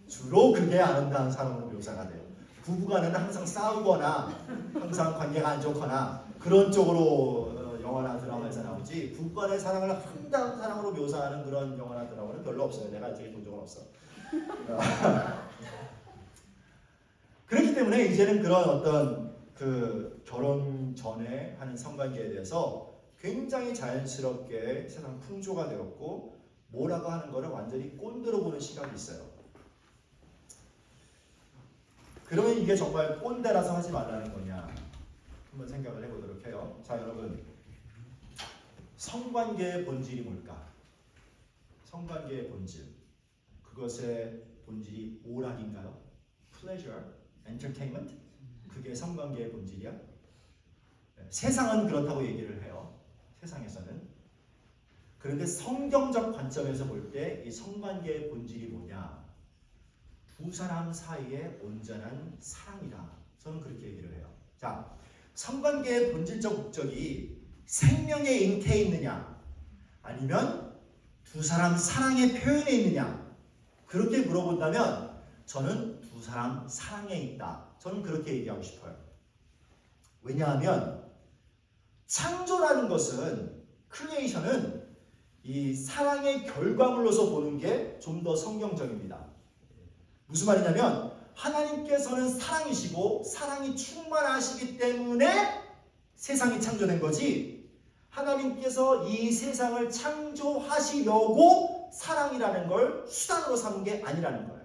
[SPEAKER 1] 주로 그게 아름다운 사랑으로 묘사가 돼요. 부부간에는 항상 싸우거나 항상 관계가 안 좋거나 그런 쪽으로 영화나 드라마에서 나오지 부부간의 사랑을 한다운 사랑으로 묘사하는 그런 영화나 드라마는 별로 없어요. 내가 아직 본 적은 없어. 그렇기 때문에 이제는 그런 어떤 그 결혼 전에 하는 성관계에 대해서 굉장히 자연스럽게 세상 풍조가 되었고 뭐라고 하는 거를 완전히 꼰대로 보는 시각이 있어요. 그러면 이게 정말 꼰대라서 하지 말라는 거냐 한번 생각을 해보도록 해요. 자 여러분, 성관계의 본질이 뭘까? 성관계의 본질, 그것의 본질이 오락인가요? pleasure, entertainment? 그게 성관계의 본질이야? 세상은 그렇다고 얘기를 해요. 세상에서는. 그런데 성경적 관점에서 볼 때 이 성관계의 본질이 뭐냐? 두 사람 사이의 온전한 사랑이다. 저는 그렇게 얘기를 해요. 자, 성관계의 본질적 목적이 생명의 잉태에 있느냐 아니면 두 사람 사랑의 표현에 있느냐 그렇게 물어본다면 저는 두 사람 사랑에 있다. 저는 그렇게 얘기하고 싶어요. 왜냐하면 창조라는 것은, 크리에이션은 이 사랑의 결과물로서 보는 게 좀 더 성경적입니다. 무슨 말이냐면 하나님께서는 사랑이시고 사랑이 충만하시기 때문에 세상이 창조된 거지, 하나님께서 이 세상을 창조하시려고 사랑이라는 걸 수단으로 삼은 게 아니라는 거예요.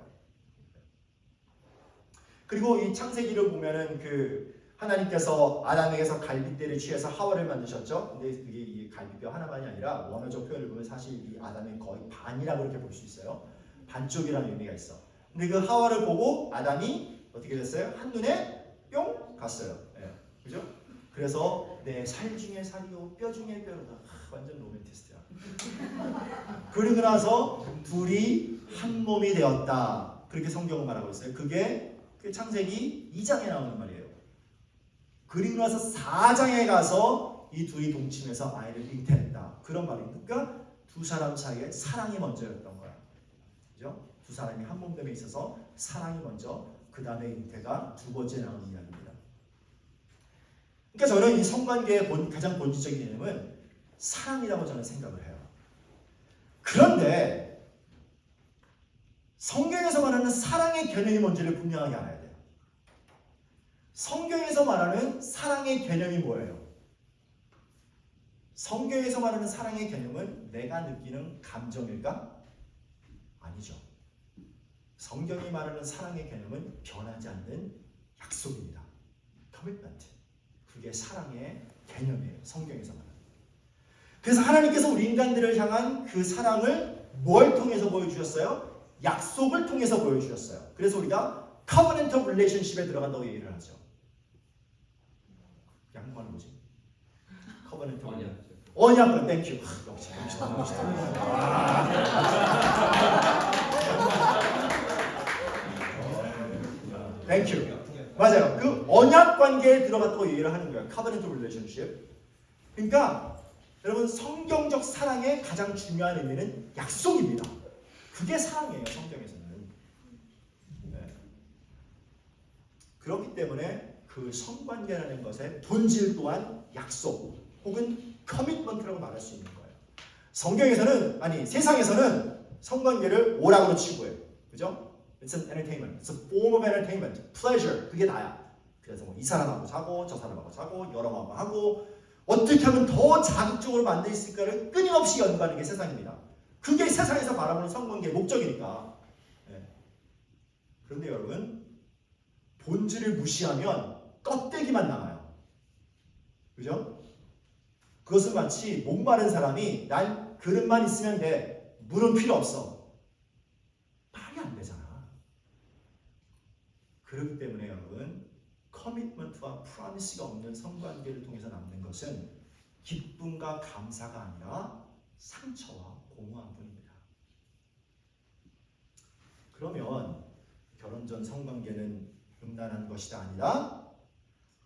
[SPEAKER 1] 그리고 이 창세기를 보면은 그 하나님께서 아담에게서 갈빗대를 취해서 하와를 만드셨죠. 근데 그게 이 갈빗뼈 하나만이 아니라 원어적 표현을 보면 사실 이 아담의 거의 반이라고 이렇게 볼 수 있어요. 반쪽이라는 의미가 있어. 근데 그 하와를 보고 아담이 어떻게 됐어요? 한눈에 뿅 갔어요. 네. 그죠? 그래서 내 살 중에 살이요 뼈 중에 뼈로다. 완전 로맨티스트야. 그리고 나서 둘이 한 몸이 되었다. 그렇게 성경은 말하고 있어요. 그게 그 창세기 2장에 나오는 말이에요. 그리고 나서 4장에 가서 이 둘이 동침해서 아이를 잉태했다. 그런 말입니다. 그러니까 두 사람 사이에 사랑이 먼저였던 거야. 그죠? 두 사람이 한 몸됨에 있어서 사랑이 먼저, 그 다음에 잉태가 두 번째 나오는 이야기입니다. 그러니까 저는 이 성관계의 가장 본질적인 개념은 사랑이라고 저는 생각을 해요. 그런데 성경에서 말하는 사랑의 개념이 뭔지를 분명하게 알아야 돼요. 성경에서 말하는 사랑의 개념이 뭐예요? 성경에서 말하는 사랑의 개념은 내가 느끼는 감정일까? 아니죠. 성경이 말하는 사랑의 개념은 변하지 않는 약속입니다. 커미트먼트. 그게 사랑의 개념이에요. 성경에서 말하는. 그래서 하나님께서 우리 인간들을 향한 그 사랑을 뭘 통해서 보여주셨어요? 약속을 통해서 보여주셨어요. 그래서 우리가 covenant of relationship에 들어간다고 얘기를 하죠. 양보하는 거지. covenant of 언약권. 땡큐. 역시 땡큐. 맞아요. 그 언약 관계에 들어갔다고 얘기를 하는 거예요. covenant of relationship. 그러니까 여러분, 성경적 사랑의 가장 중요한 의미는 약속입니다. 그게 사랑이에요. 성경에서는. 네. 그렇기 때문에 그 성관계라는 것의 본질 또한 약속 혹은 커미트먼트라고 말할 수 있는 거예요. 성경에서는, 아니 세상에서는 성관계를 오락으로 치부해요. 그죠? It's an entertainment. It's a form of entertainment. Pleasure. 그게 다야. 그래서 뭐 이 사람하고 자고 저 사람하고 자고 여러 마음하고 하고 어떻게 하면 더 자극적으로 만들 수 있을까를 끊임없이 연구하는 게 세상입니다. 그게 세상에서 바라보는 성관계의 목적이니까. 네. 그런데 여러분, 본질을 무시하면 껍데기만 남아요. 그죠? 그것은 마치 목마른 사람이 난 그릇만 있으면 돼. 물은 필요 없어. 말이 안 되잖아. 그렇기 때문에 여러분, 커미트먼트와 프로미스가 없는 성관계를 통해서 남는 것은 기쁨과 감사가 아니라 상처와 공허한 뿐입니다. 그러면 결혼 전 성관계는 음란한 것이다 아니라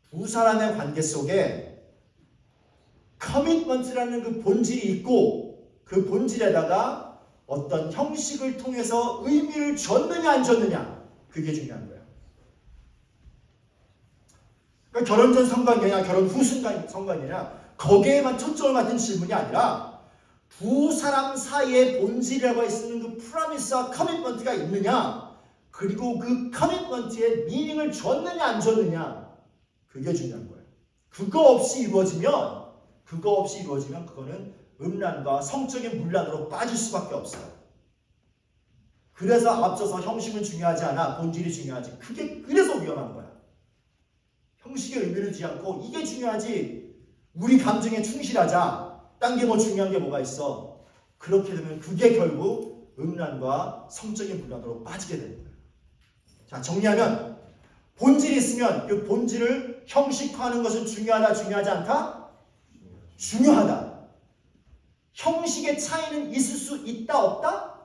[SPEAKER 1] 두 사람의 관계 속에 커미트먼트라는 그 본질이 있고 그 본질에다가 어떤 형식을 통해서 의미를 줬느냐 안 줬느냐, 그게 중요한 거예요. 결혼 전 성관계냐 결혼 후 성관계냐 거기에만 초점을 맞춘 질문이 아니라 두 사람 사이의 본질이라고 할 수 있는 그 프라미스와 커밋먼트가 있느냐, 그리고 그 커밋먼트에 미닝을 줬느냐 안 줬느냐, 그게 중요한 거예요. 그거 없이 이루어지면 그거는 음란과 성적인 문란으로 빠질 수밖에 없어요. 그래서 앞서서 형식은 중요하지 않아 본질이 중요하지. 그래서 위험한 거야. 형식의 의미를 두지 않고 이게 중요하지, 우리 감정에 충실하자, 딴 게 뭐 중요한 게 뭐가 있어. 그렇게 되면 그게 결국 음란과 성적인 문란으로 빠지게 되는 거예요. 자, 정리하면 본질이 있으면 그 본질을 형식화하는 것은 중요하다 중요하지 않다? 중요하다. 형식의 차이는 있을 수 있다 없다?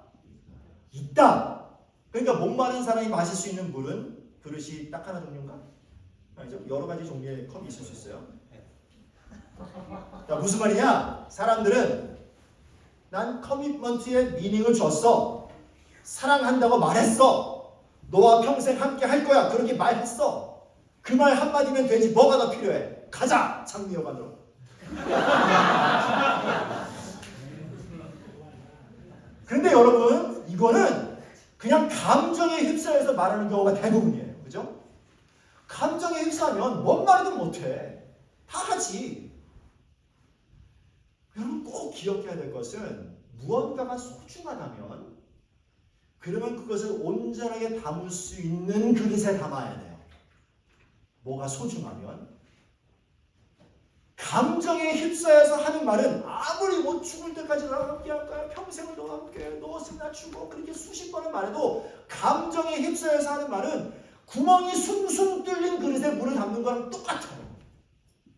[SPEAKER 1] 있다. 그러니까 목마른 사람이 마실 수 있는 물은 그릇이 딱 하나 종류인가? 아니죠? 여러 가지 종류의 컵이 있을 수 있어요. 자, 무슨 말이냐? 사람들은 난 커밋먼트에 미닝을 줬어. 사랑한다고 말했어. 너와 평생 함께 할 거야. 그렇게 말했어. 그 말 한마디면 되지. 뭐가 더 필요해? 가자! 장미여관으로. 그런데 여러분, 이거는 그냥 감정에 휩싸여서 말하는 경우가 대부분이에요. 그죠? 감정에 휩싸면 뭔 말이든 못해. 다 하지. 여러분 꼭 기억해야 될 것은 무언가가 소중하다면 그러면 그것을 온전하게 담을 수 있는 그릇에 담아야 돼요. 뭐가 소중하면 감정에 휩싸여서 하는 말은 아무리 뭐 죽을 때까지 나와 함께 할 거야, 평생을 너와 함께 해, 너 승낙주고 그렇게 수십 번을 말해도 감정에 휩싸여서 하는 말은 구멍이 숭숭 뚫린 그릇에 물을 담는 거랑 똑같아요.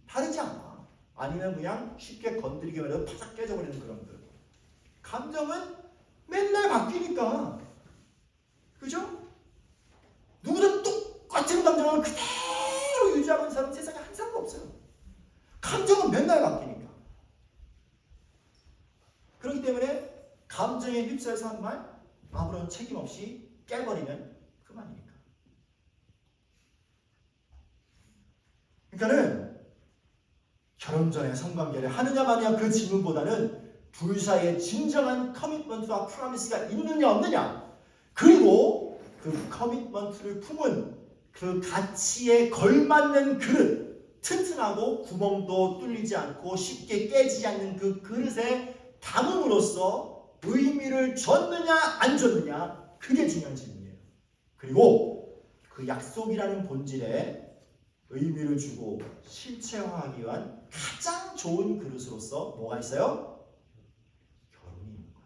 [SPEAKER 1] 다르지 않아. 아니면 그냥 쉽게 건드리기만 해도 파삭 깨져버리는 그런 것. 감정은 맨날 바뀌니까. 그죠? 누구든 똑같은 감정을 그대로 유지하고 있는 사람은 세상에 한 사람도 없어요. 감정은 맨날 바뀌니까. 그렇기 때문에 감정에 휩싸여서 한 말 아무런 책임 없이 깨버리면 그만이니까. 그러니까는 결혼 전에 성관계를 하느냐 마느냐 그 질문보다는 둘 사이에 진정한 커밋먼트와 프라미스가 있느냐 없느냐, 그리고 그 커밋먼트를 품은 그 가치에 걸맞는 그릇, 튼튼하고 구멍도 뚫리지 않고 쉽게 깨지지 않는 그 그릇에 담음으로써 의미를 줬느냐 안 줬느냐, 그게 중요한 질문이에요. 그리고 그 약속이라는 본질에 의미를 주고 실체화하기 위한 가장 좋은 그릇으로서 뭐가 있어요? 결혼이 있는 거야.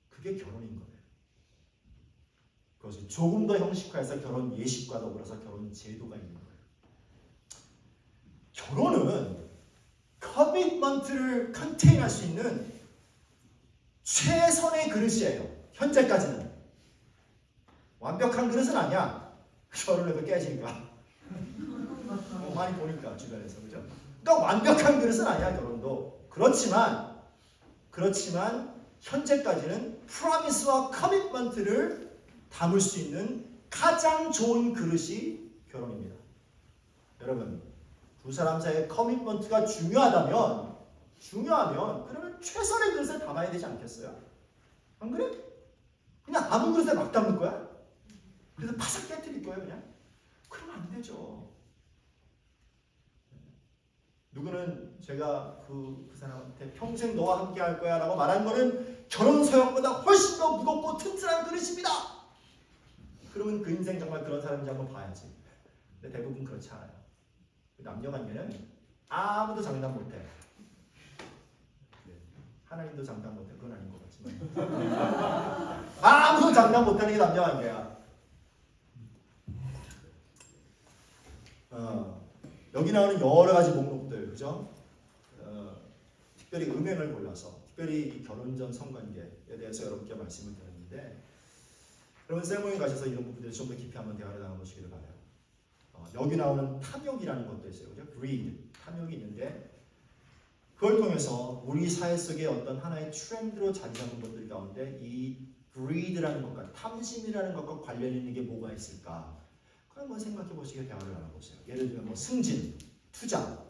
[SPEAKER 1] 그게 결혼인 거예요. 그것을 조금 더 형식화해서 결혼 예식과 더불어서 결혼 제도가 있는 거예요. 결혼은 커밋먼트를 컨테인할 수 있는 최선의 그릇이에요. 현재까지는. 완벽한 그릇은 아니야. 결혼해도 깨지니까. 많이 보니까 주변에서. 그죠? 그러니까 완벽한 그릇은 아니야, 결혼도. 그렇지만 현재까지는 프라미스와 커밋먼트를 담을 수 있는 가장 좋은 그릇이 결혼입니다. 여러분, 두 사람 사이의 커밋먼트가 중요하면 그러면 최선의 그릇에 담아야 되지 않겠어요? 안 그래? 그냥 아무 그릇에 막 담을 거야? 그래서 바삭 깨뜨릴 거예요, 그냥? 그러면 안 되죠. 누구는 제가 그 사람한테 평생 너와 함께 할 거야 라고 말한 거는 결혼 서약보다 훨씬 더 무겁고 튼튼한 그릇입니다. 그러면 그 인생 정말 그런 사람인지 한번 봐야지. 근데 대부분 그렇지 않아요. 남녀관계는 아무도 장담 못해. 하나님도 장담 못해. 그건 아닌 것 같지만 아무도 장담 못하는 게 남녀관계야. 여기 나오는 여러 가지 목록들, 그죠? 특별히 음행을 골라서, 특별히 이 결혼 전 성관계에 대해서 여러분께 말씀을 드렸는데, 여러분 세모에 가셔서 이런 부분들을 좀 더 깊이 한번 대화를 나눠보시기를 바라요. 여기 나오는 탐욕이라는 것도 있어요, 그죠? greed, 탐욕이 있는데, 그걸 통해서 우리 사회 속에 어떤 하나의 트렌드로 자리 잡은 것들 가운데 이 greed라는 것과 탐심이라는 것과 관련 있는 게 뭐가 있을까? 그럼 한번 생각해 보시게 대화를 나눠보세요. 예를 들면 뭐 승진, 투자,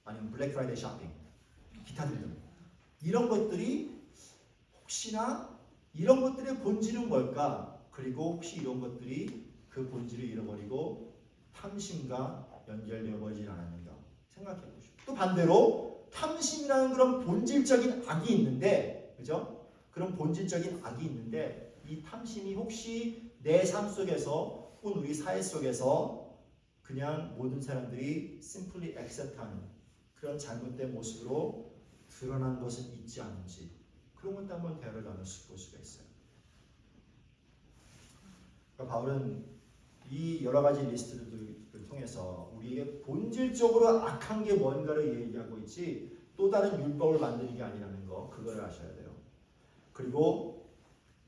[SPEAKER 1] 아니면 블랙 프라이데이 쇼핑, 기타 등등 이런 것들이 혹시나 이런 것들의 본질은 뭘까? 그리고 혹시 이런 것들이 그 본질을 잃어버리고 탐심과 연결되어 버리지 않았는가 생각해 보시고, 또 반대로 탐심이라는 그런 본질적인 악이 있는데, 그죠? 그런 본질적인 악이 있는데 이 탐심이 혹시 내 삶 속에서 혹은 우리 사회 속에서 그냥 모든 사람들이 simply accept하는 그런 잘못된 모습으로 드러난 것은 있지 않은지, 그런 것도 한번 대화를 나눠 볼 수가 있어요. 그러니까 바울은 이 여러 가지 리스트들을 통해서 우리에게 본질적으로 악한 게 뭔가를 얘기하고 있지 또 다른 율법을 만드는 게 아니라는 거, 그거를 아셔야 돼요. 그리고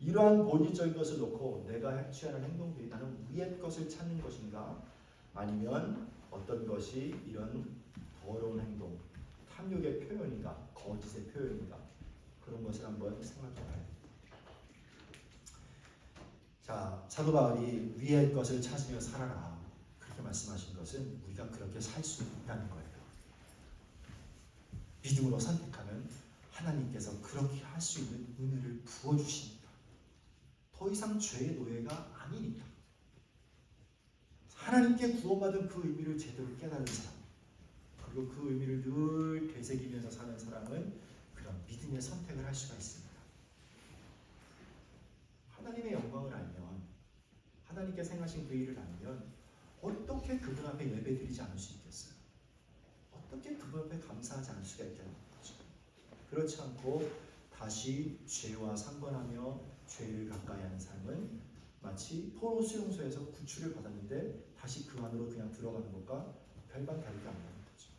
[SPEAKER 1] 이러한 본질적인 것을 놓고 내가 취하는 행동들이 나는 위의 것을 찾는 것인가, 아니면 어떤 것이 이런 더러운 행동, 탐욕의 표현인가, 거짓의 표현인가, 그런 것을 한번 생각해 봐야 됩니다. 자, 사도 바울이 위의 것을 찾으며 살아라 그렇게 말씀하신 것은 우리가 그렇게 살 수 있다는 거예요. 믿음으로 선택하면 하나님께서 그렇게 할 수 있는 은혜를 부어주십니다. 더 이상 죄의 노예가 아니니까. 하나님께 구원받은 그 의미를 제대로 깨달은 사람, 그리고 그 의미를 늘 되새기면서 사는 사람은 그런 믿음의 선택을 할 수가 있습니다. 하나님의 영광을 알면, 하나님께 생하신 그 일을 알면 어떻게 그분 앞에 예배드리지 않을 수 있겠어요? 어떻게 그분 앞에 감사하지 않을 수가 있겠는 거죠? 그렇지 않고 다시 죄와 상관하며 죄를 가까이 하는 삶은 마치 포로 수용소에서 구출을 받았는데 다시 그 안으로 그냥 들어가는 것과 별반 다르지 않는 거죠.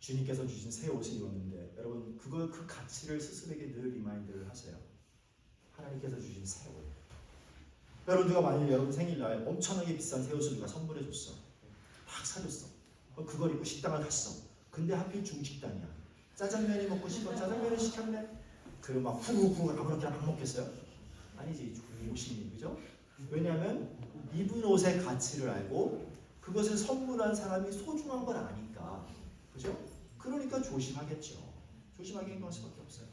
[SPEAKER 1] 주님께서 주신 새 옷을 입었는데 여러분 그 가치를 스스로에게 늘 리마인드를 하세요. 하나님께서 주신 새 옷. 여러분들가 만약에 여러분 생일날 엄청나게 비싼 새 옷을 누가 선물해 줬어. 막 사줬어. 그걸 입고 식당을 갔어. 근데 하필 중식당이야. 짜장면이 먹고 싶어. 짜장면을 시켰네. 그럼 막 후루후루 아무렇게나 막 먹겠어요? 아니지. 조심히, 그죠? 왜냐하면 입은 옷의 가치를 알고 그것을 선물한 사람이 소중한 걸 아니까, 그죠? 그러니까 조심하겠죠. 조심하게 행동할 수밖에 없어요.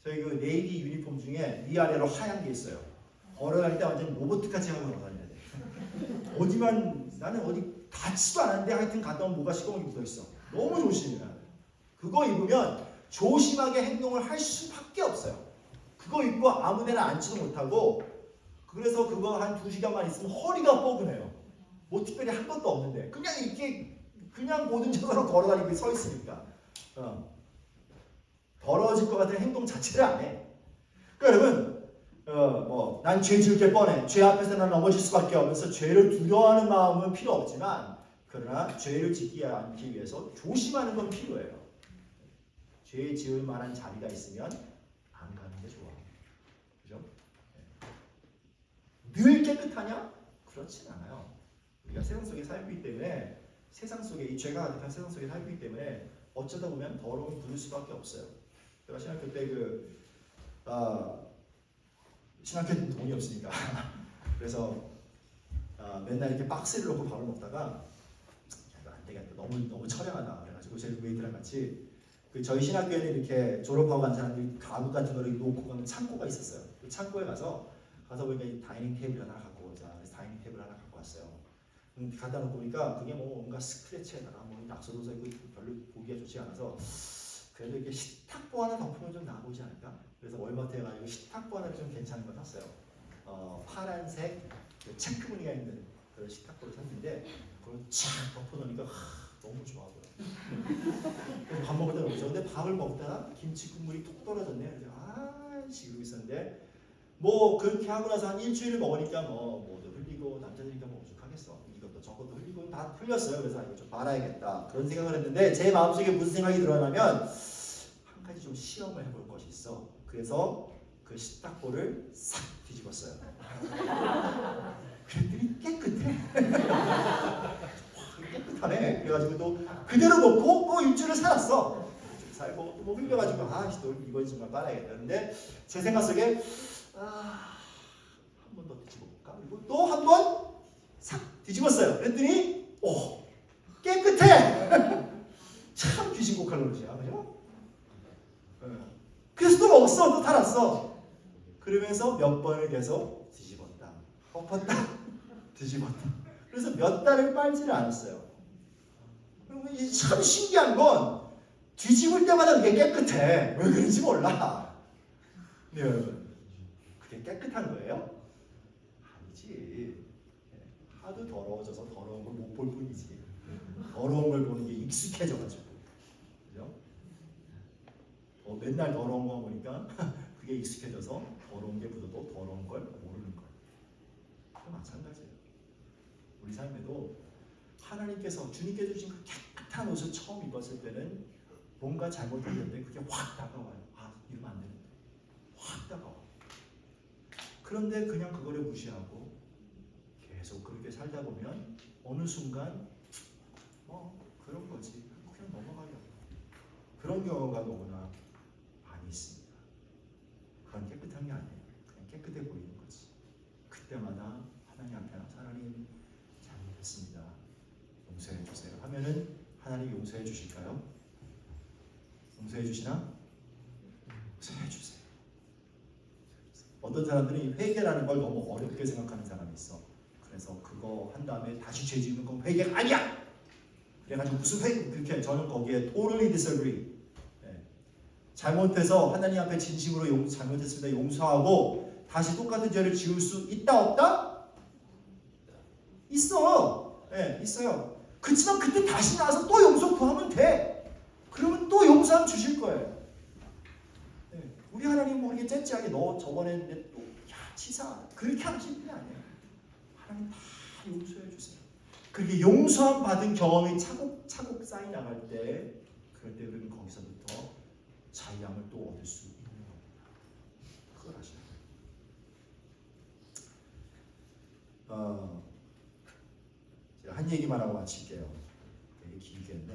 [SPEAKER 1] 저희 그 네이비 유니폼 중에 위아래로 하얀 게 있어요. 걸어갈 때 완전 로봇같이 하고 걸어다녀야 돼. 어디만, 나는 어디 닿지도 않았는데 하여튼 갔다 오면 뭐가 시꺼멓게 묻어있어. 너무 조심해야 돼. 그거 입으면 조심하게 행동을 할 수밖에 없어요. 그거 입고 아무 데나 앉지도 못하고, 그래서 그거 한 2시간만 있으면 허리가 뻐근해요. 뭐 특별히 한 것도 없는데 그냥 이렇게 그냥 모든 저서로 걸어다니고 서 있으니까 더러워질 것 같은 행동 자체를 안 해. 그러니까 여러분 난 죄 지을 게 뻔해. 죄 앞에서 난 넘어질 수밖에 없어서 죄를 두려워하는 마음은 필요 없지만, 그러나 죄를 짓지 않기 위해서 조심하는 건 필요해요. 죄 지을 만한 자리가 있으면 안 가는 게 좋아. 그죠? 늘 깨끗하냐? 그렇진 않아요. 우리가 세상 속에 살고 있기 때문에, 세상 속에 이 죄가 가득한 세상 속에 살고 있기 때문에 어쩌다 보면 더러움이 묻을 수밖에 없어요. 제가 신학교 때 신학교 때 돈이 없으니까 그래서 맨날 이렇게 박스를 놓고 밥을 먹다가 안 되겠다, 너무 처량하다 그래가지고 제 루메이트랑 같이 저희 신학교에는 이렇게 졸업하고 간 사람들이 가구 같은 거를 놓고 가는 창고가 있었어요. 그 창고에 가서 보니까 이 다이닝 테이블 하나 갖고 오자. 그래서 다이닝 테이블 하나 갖고 왔어요. 갖다 놓고 보니까 그게 뭔가 스크래치에다가 낙서도 써 있고 별로 보기가 좋지 않아서, 그래도 이렇게 식탁보 하나 덮으면 좀 나아보지 않을까? 그래서 월마트에 가지고 식탁보 하나 좀 괜찮은 거 샀어요. 파란색 체크무늬가 있는 그런 식탁보를 샀는데 그걸 쫙 덮어놓으니까 너무 좋아하고요. 그래서 밥 먹을 때 너무 좋아. 근데 밥을 먹다가 김치 국물이 톡 떨어졌네. 그래서 이러고 있었는데 그렇게 하고 나서 한 일주일을 먹으니까 뭐도 흘리고 남자들이니까 오죽하겠어. 이것도 저것도 흘리고 다 흘렸어요. 그래서 이거 좀 말아야겠다 그런 생각을 했는데, 제 마음속에 무슨 생각이 들어나면 한 가지 좀 시험을 해볼 것이 있어. 그래서 그 식탁보를 싹 뒤집었어요. 그랬더니 깨끗해. 깨끗하네. 그래가지고 또 그대로 놓고 일주일을 살았어. 살고 또 흘려가지고 또 이번 정말 빨아야겠다. 근데 제 생각 속에 또 한 번 싹 뒤집었어요. 그랬더니 깨끗해. 참 귀신곡할 노릇이야, 그죠? 그래서 또 먹었어, 또 달았어. 그러면서 몇 번을 계속 뒤집었다, 엎었다, 뒤집었다. 그래서 몇 달을 빨지를 않았어요. 참 신기한 건 뒤집을 때마다 그게 깨끗해. 왜 그런지 몰라. 네, 여러분, 그게 깨끗한 거예요? 아니지. 하도 더러워져서 더러운 걸 못 볼 뿐이지. 더러운 걸 보는 게 익숙해져가지고, 그죠? 맨날 더러운 거 보니까 그게 익숙해져서 더러운 게 묻어도 더러운 걸 모르는 거예요. 마찬가지예요. 우리 삶에도 하나님께서 주님께 주신 그 깨끗한 옷을 처음 입었을 때는 뭔가 잘못했는데 그게 확 다가와요. 아, 이러면 안 되는데. 확 다가와. 그런데 그냥 그거를 무시하고 계속 그렇게 살다 보면 어느 순간 그런 거지. 그냥 넘어가려. 그런 경우가 너무나 많이 있습니다. 그건 깨끗한 게 아니에요. 그냥 깨끗해 보이는 거지. 그때마다 하나님 앞에 나서 하나님 잘못했습니다. 용서해 주세요 하면은 하나님 용서해 주실까요? 용서해 주시나? 용서해 주세요. 어떤 사람들은 회개라는 걸 너무 어렵게 생각하는 사람이 있어. 그래서 그거 한 다음에 다시 죄 짓는 건 회개가 아니야. 그래가지고 무슨 회개 그렇게 저는 거기에 totally disagree. 잘못해서 하나님 앞에 진심으로 잘못했습니다 용서하고 다시 똑같은 죄를 지을 수 있다 없다? 있어. 있어요. 그렇지만 그때 다시 나와서 또 용서 구하면 돼. 그러면 또 용서함 주실 거예요. 우리 하나님 모르게 째째하게 너 저번에 했는데 또 치사 그렇게 하시는 게 아니에요. 하나님 다 용서해 주세요. 그렇게 용서함 받은 경험이 차곡차곡 쌓이 나갈 때 그럴 때 우리는 거기서부터 자유함을 또 얻을 수 있는 겁니다. 그걸 아셔야 돼요. 제가 한 얘기만 하고 마칠게요. 되게 길겠네.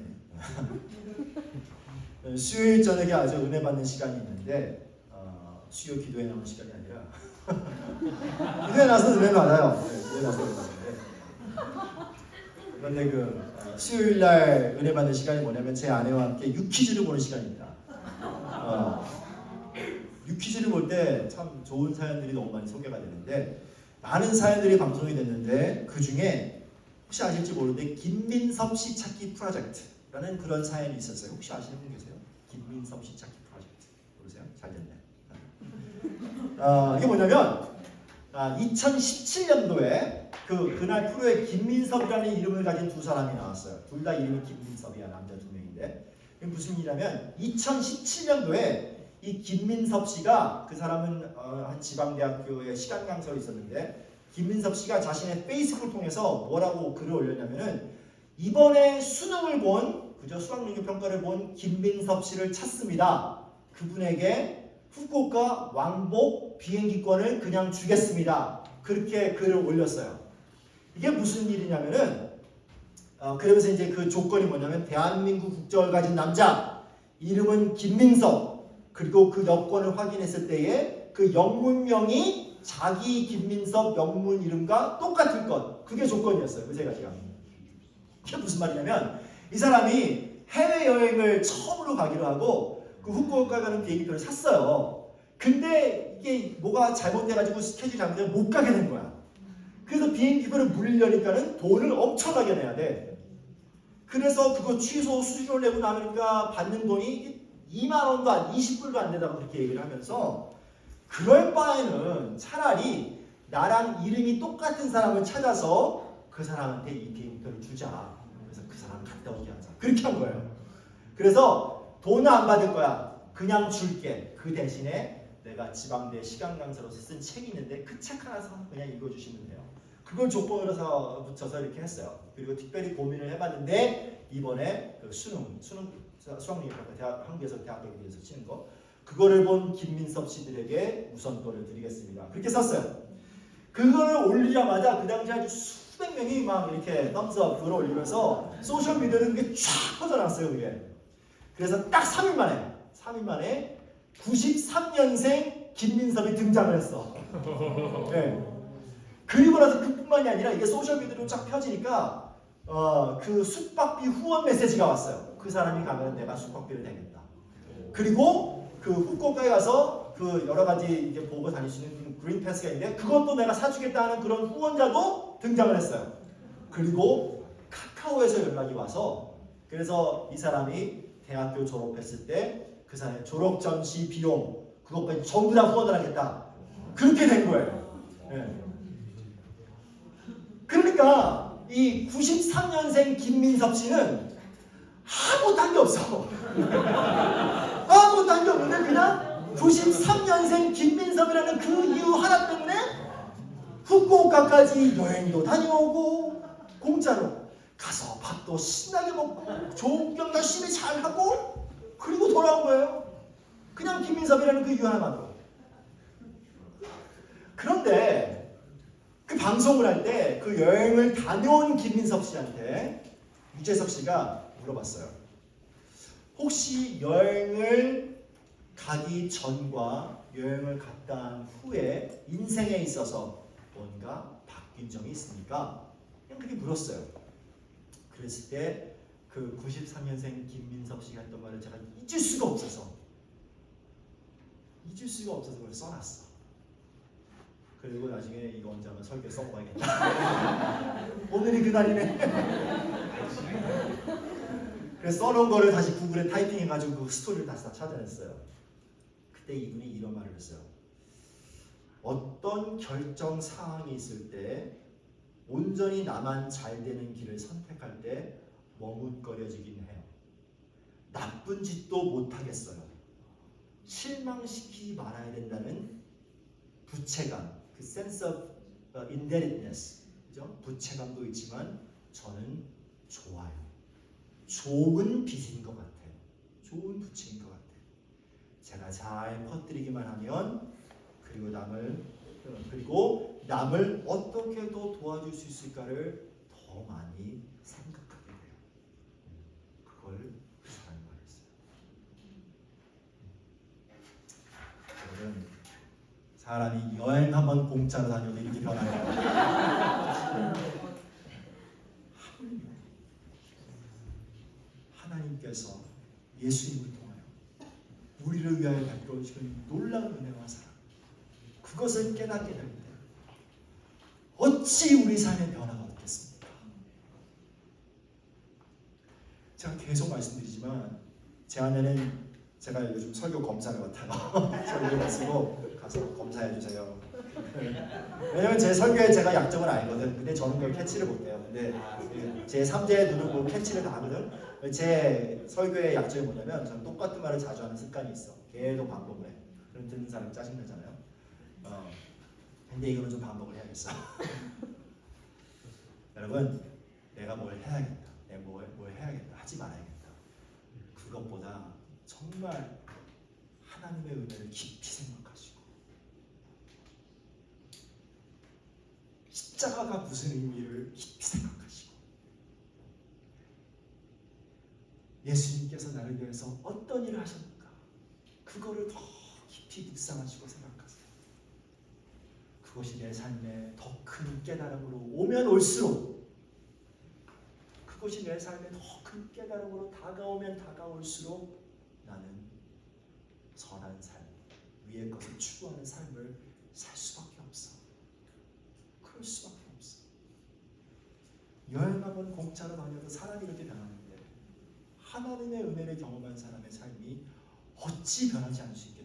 [SPEAKER 1] 수요일 저녁에 아주 은혜 받는 시간이 있는데 수요 기도에 나오는 시간이 아니라 은혜 나서 은혜 받아요. 은혜 나서 은혜 받는데 그런데 수요일 날 은혜 받는 시간이 뭐냐면 제 아내와 함께 유퀴즈를 보는 시간입니다. 유퀴즈를 볼 때 참 좋은 사연들이 너무 많이 소개가 되는데 많은 사연들이 방송이 됐는데 그 중에 혹시 아실지 모르는데 김민섭 씨 찾기 프로젝트라는 그런 사연이 있었어요. 혹시 아시는 분 계세요? 김민섭 씨 찾기 프로젝트 모르세요? 잘 됐네. 이게 뭐냐면 2017년도에 그날 프로에 김민섭이라는 이름을 가진 두 사람이 나왔어요. 둘 다 이름이 김민섭이야. 남자 두 명인데 무슨 일이냐면 2017년도에 이 김민섭 씨가 그 사람은 한 지방대학교에 시간 강사로 있었는데 김민섭 씨가 자신의 페이스북을 통해서 뭐라고 글을 올렸냐면은 이번에 수능을 본 수학능력 평가를 본 김민섭 씨를 찾습니다. 그분에게 후쿠오카 왕복 비행기권을 그냥 주겠습니다. 그렇게 글을 올렸어요. 이게 무슨 일이냐면은 그러면서 이제 그 조건이 뭐냐면 대한민국 국적을 가진 남자 이름은 김민섭 그리고 그 여권을 확인했을 때에 그 영문명이 자기 김민섭 영문 이름과 똑같을 것 그게 조건이었어요. 그 세 가지가. 이게 무슨 말이냐면 이 사람이 해외여행을 처음으로 가기로 하고 그 후쿠오카 가는 비행기표를 샀어요. 근데 이게 뭐가 잘못돼가지고 스케줄이 잘못돼서 못 가게 된 거야. 그래서 비행기표를 물리려니까는 돈을 엄청나게 내야 돼. 그래서 그거 취소 수수료를 내고 나니까 받는 돈이 2만 원도 안 20불도 안 된다고 그렇게 얘기를 하면서 그럴 바에는 차라리 나랑 이름이 똑같은 사람을 찾아서 그 사람한테 이 비행기표를 주자. 그래서 그 사람 갔다 오게 하자. 그렇게 한 거예요. 그래서 돈은 안 받을 거야. 그냥 줄게. 그 대신에 내가 지방대 시간 강사로서 쓴 책이 있는데 그 책 하나 사서 그냥 읽어주시면 돼요. 그걸 조건으로 붙여서 이렇게 했어요. 그리고 특별히 고민을 해봤는데 이번에 그 수능 수학능력 한국에서 대학교에 대해서 치는 거 그거를 본 김민섭 씨들에게 우선권을 드리겠습니다. 그렇게 썼어요. 그거를 올리자마자 그 당시 아주 수백 명이 막 이렇게 덤스업 그걸 올리면서 소셜 미디어는 그게 쫙 퍼져나왔어요. 그게. 그래서 딱 3일 만에 93년생 김민섭이 등장을 했어. 네. 그리고 나서 그뿐만이 아니라 이게 소셜미디어로 쫙 펴지니까 그 숙박비 후원 메시지가 왔어요. 그 사람이 가면 내가 숙박비를 내겠다. 그리고 그 후쿠오카에 가서 그 여러 가지 이게 보고 다닐 수 있는 그린 패스가 있는데 그것도 내가 사주겠다 하는 그런 후원자도 등장을 했어요. 그리고 카카오에서 연락이 와서 그래서 이 사람이 대학교 졸업했을 때 그 사람의 졸업 전시 비용 그것까지 전부 다 후원을 하겠다. 그렇게 된 거예요. 네. 그러니까 이 93년생 김민섭 씨는 아무것도 한 게 없어. 아무것도 한 게 없는데 그냥 93년생 김민섭이라는 그 이유 하나 때문에 후쿠오카까지 여행도 다녀오고 공짜로 가서 밥도 신나게 먹고 좋은 구경 열심히 잘하고 그리고 돌아온 거예요. 그냥 김민섭이라는 그 이유 하나만으로. 그런데 그 방송을 할 때 그 여행을 다녀온 김민섭 씨한테 유재석 씨가 물어봤어요. 혹시 여행을 가기 전과 여행을 갔다 한 후에 인생에 있어서 뭔가 바뀐 점이 있습니까? 그냥 그렇게 물었어요. 그랬을 때 그 93년생 김민섭 씨가 했던 말을 제가 잊을 수가 없어서 그걸 써놨어. 그리고 나중에 이거 언제 한번 설교에 써봐야겠다. 오늘이 그날이네. 그래서 써놓은 거를 다시 구글에 타이핑해가지고 그 스토리를 다시 다 찾아냈어요. 그때 이분이 이런 말을 했어요. 어떤 결정 사항이 있을 때 온전히 나만 잘 되는 길을 선택할 때 머뭇거려지긴 해요. 나쁜 짓도 못하겠어요. 실망시키지 말아야 된다는 부채감, 그 sense of indebtedness, 그죠? 부채감도 있지만 저는 좋아요. 좋은 빚인 것 같아요. 좋은 부채인 것 같아요. 제가 잘 퍼뜨리기만 하면 그리고 남을 어떻게 더 도와줄 수 있을까를 더 많이 생각하게 돼요. 그걸 그 사람이 말했어요. 여러분, 사람이 여행 한번 공짜로 다녀도 이렇게 변하요. 하나님께서 예수님을 통하여 우리를 위하여 베풀어 주시는 놀라운 은혜와 사랑, 그것을 깨닫게 될 때 어찌 우리 삶의 변화가 없겠습니까? 제가 계속 말씀드리지만 제 안에는 제가 요즘 설교 검사를 맡아요. 설교 쓰고 가서 검사해 주세요. 왜냐면 제 설교에 제가 약점을 알거든. 근데 저는 그걸 캐치를 못해요. 근데 제 3제 누르고 캐치를 다 하거든. 제 설교의 약점이 뭐냐면 저는 똑같은 말을 자주 하는 습관이 있어. 계속 반복을 해. 그럼 듣는 사람이 짜증나잖아요. 근데 이거는 좀 반복을 해야겠어. 여러분, 내가 뭘 해야겠다. 내가 뭘 해야겠다. 하지 말아야겠다. 그것보다 정말 하나님의 은혜를 깊이 생각하시고 십자가가 무슨 의미를 깊이 생각하시고 예수님께서 나를 위해서 어떤 일을 하셨는가 그거를 더 깊이 묵상하시고 생각하세요. 그것이 내 삶에 더 큰 깨달음으로 오면 올수록 그것이 내 삶에 더 큰 깨달음으로 다가오면 다가올수록 나는 선한 삶, 위의 것을 추구하는 삶을 살 수밖에 없어. 그럴 수밖에 없어. 여행 한번 공짜로 다녀도 사람이 이렇게 변하는데 하나님의 은혜를 경험한 사람의 삶이 어찌 변하지 않을 수 있겠어요?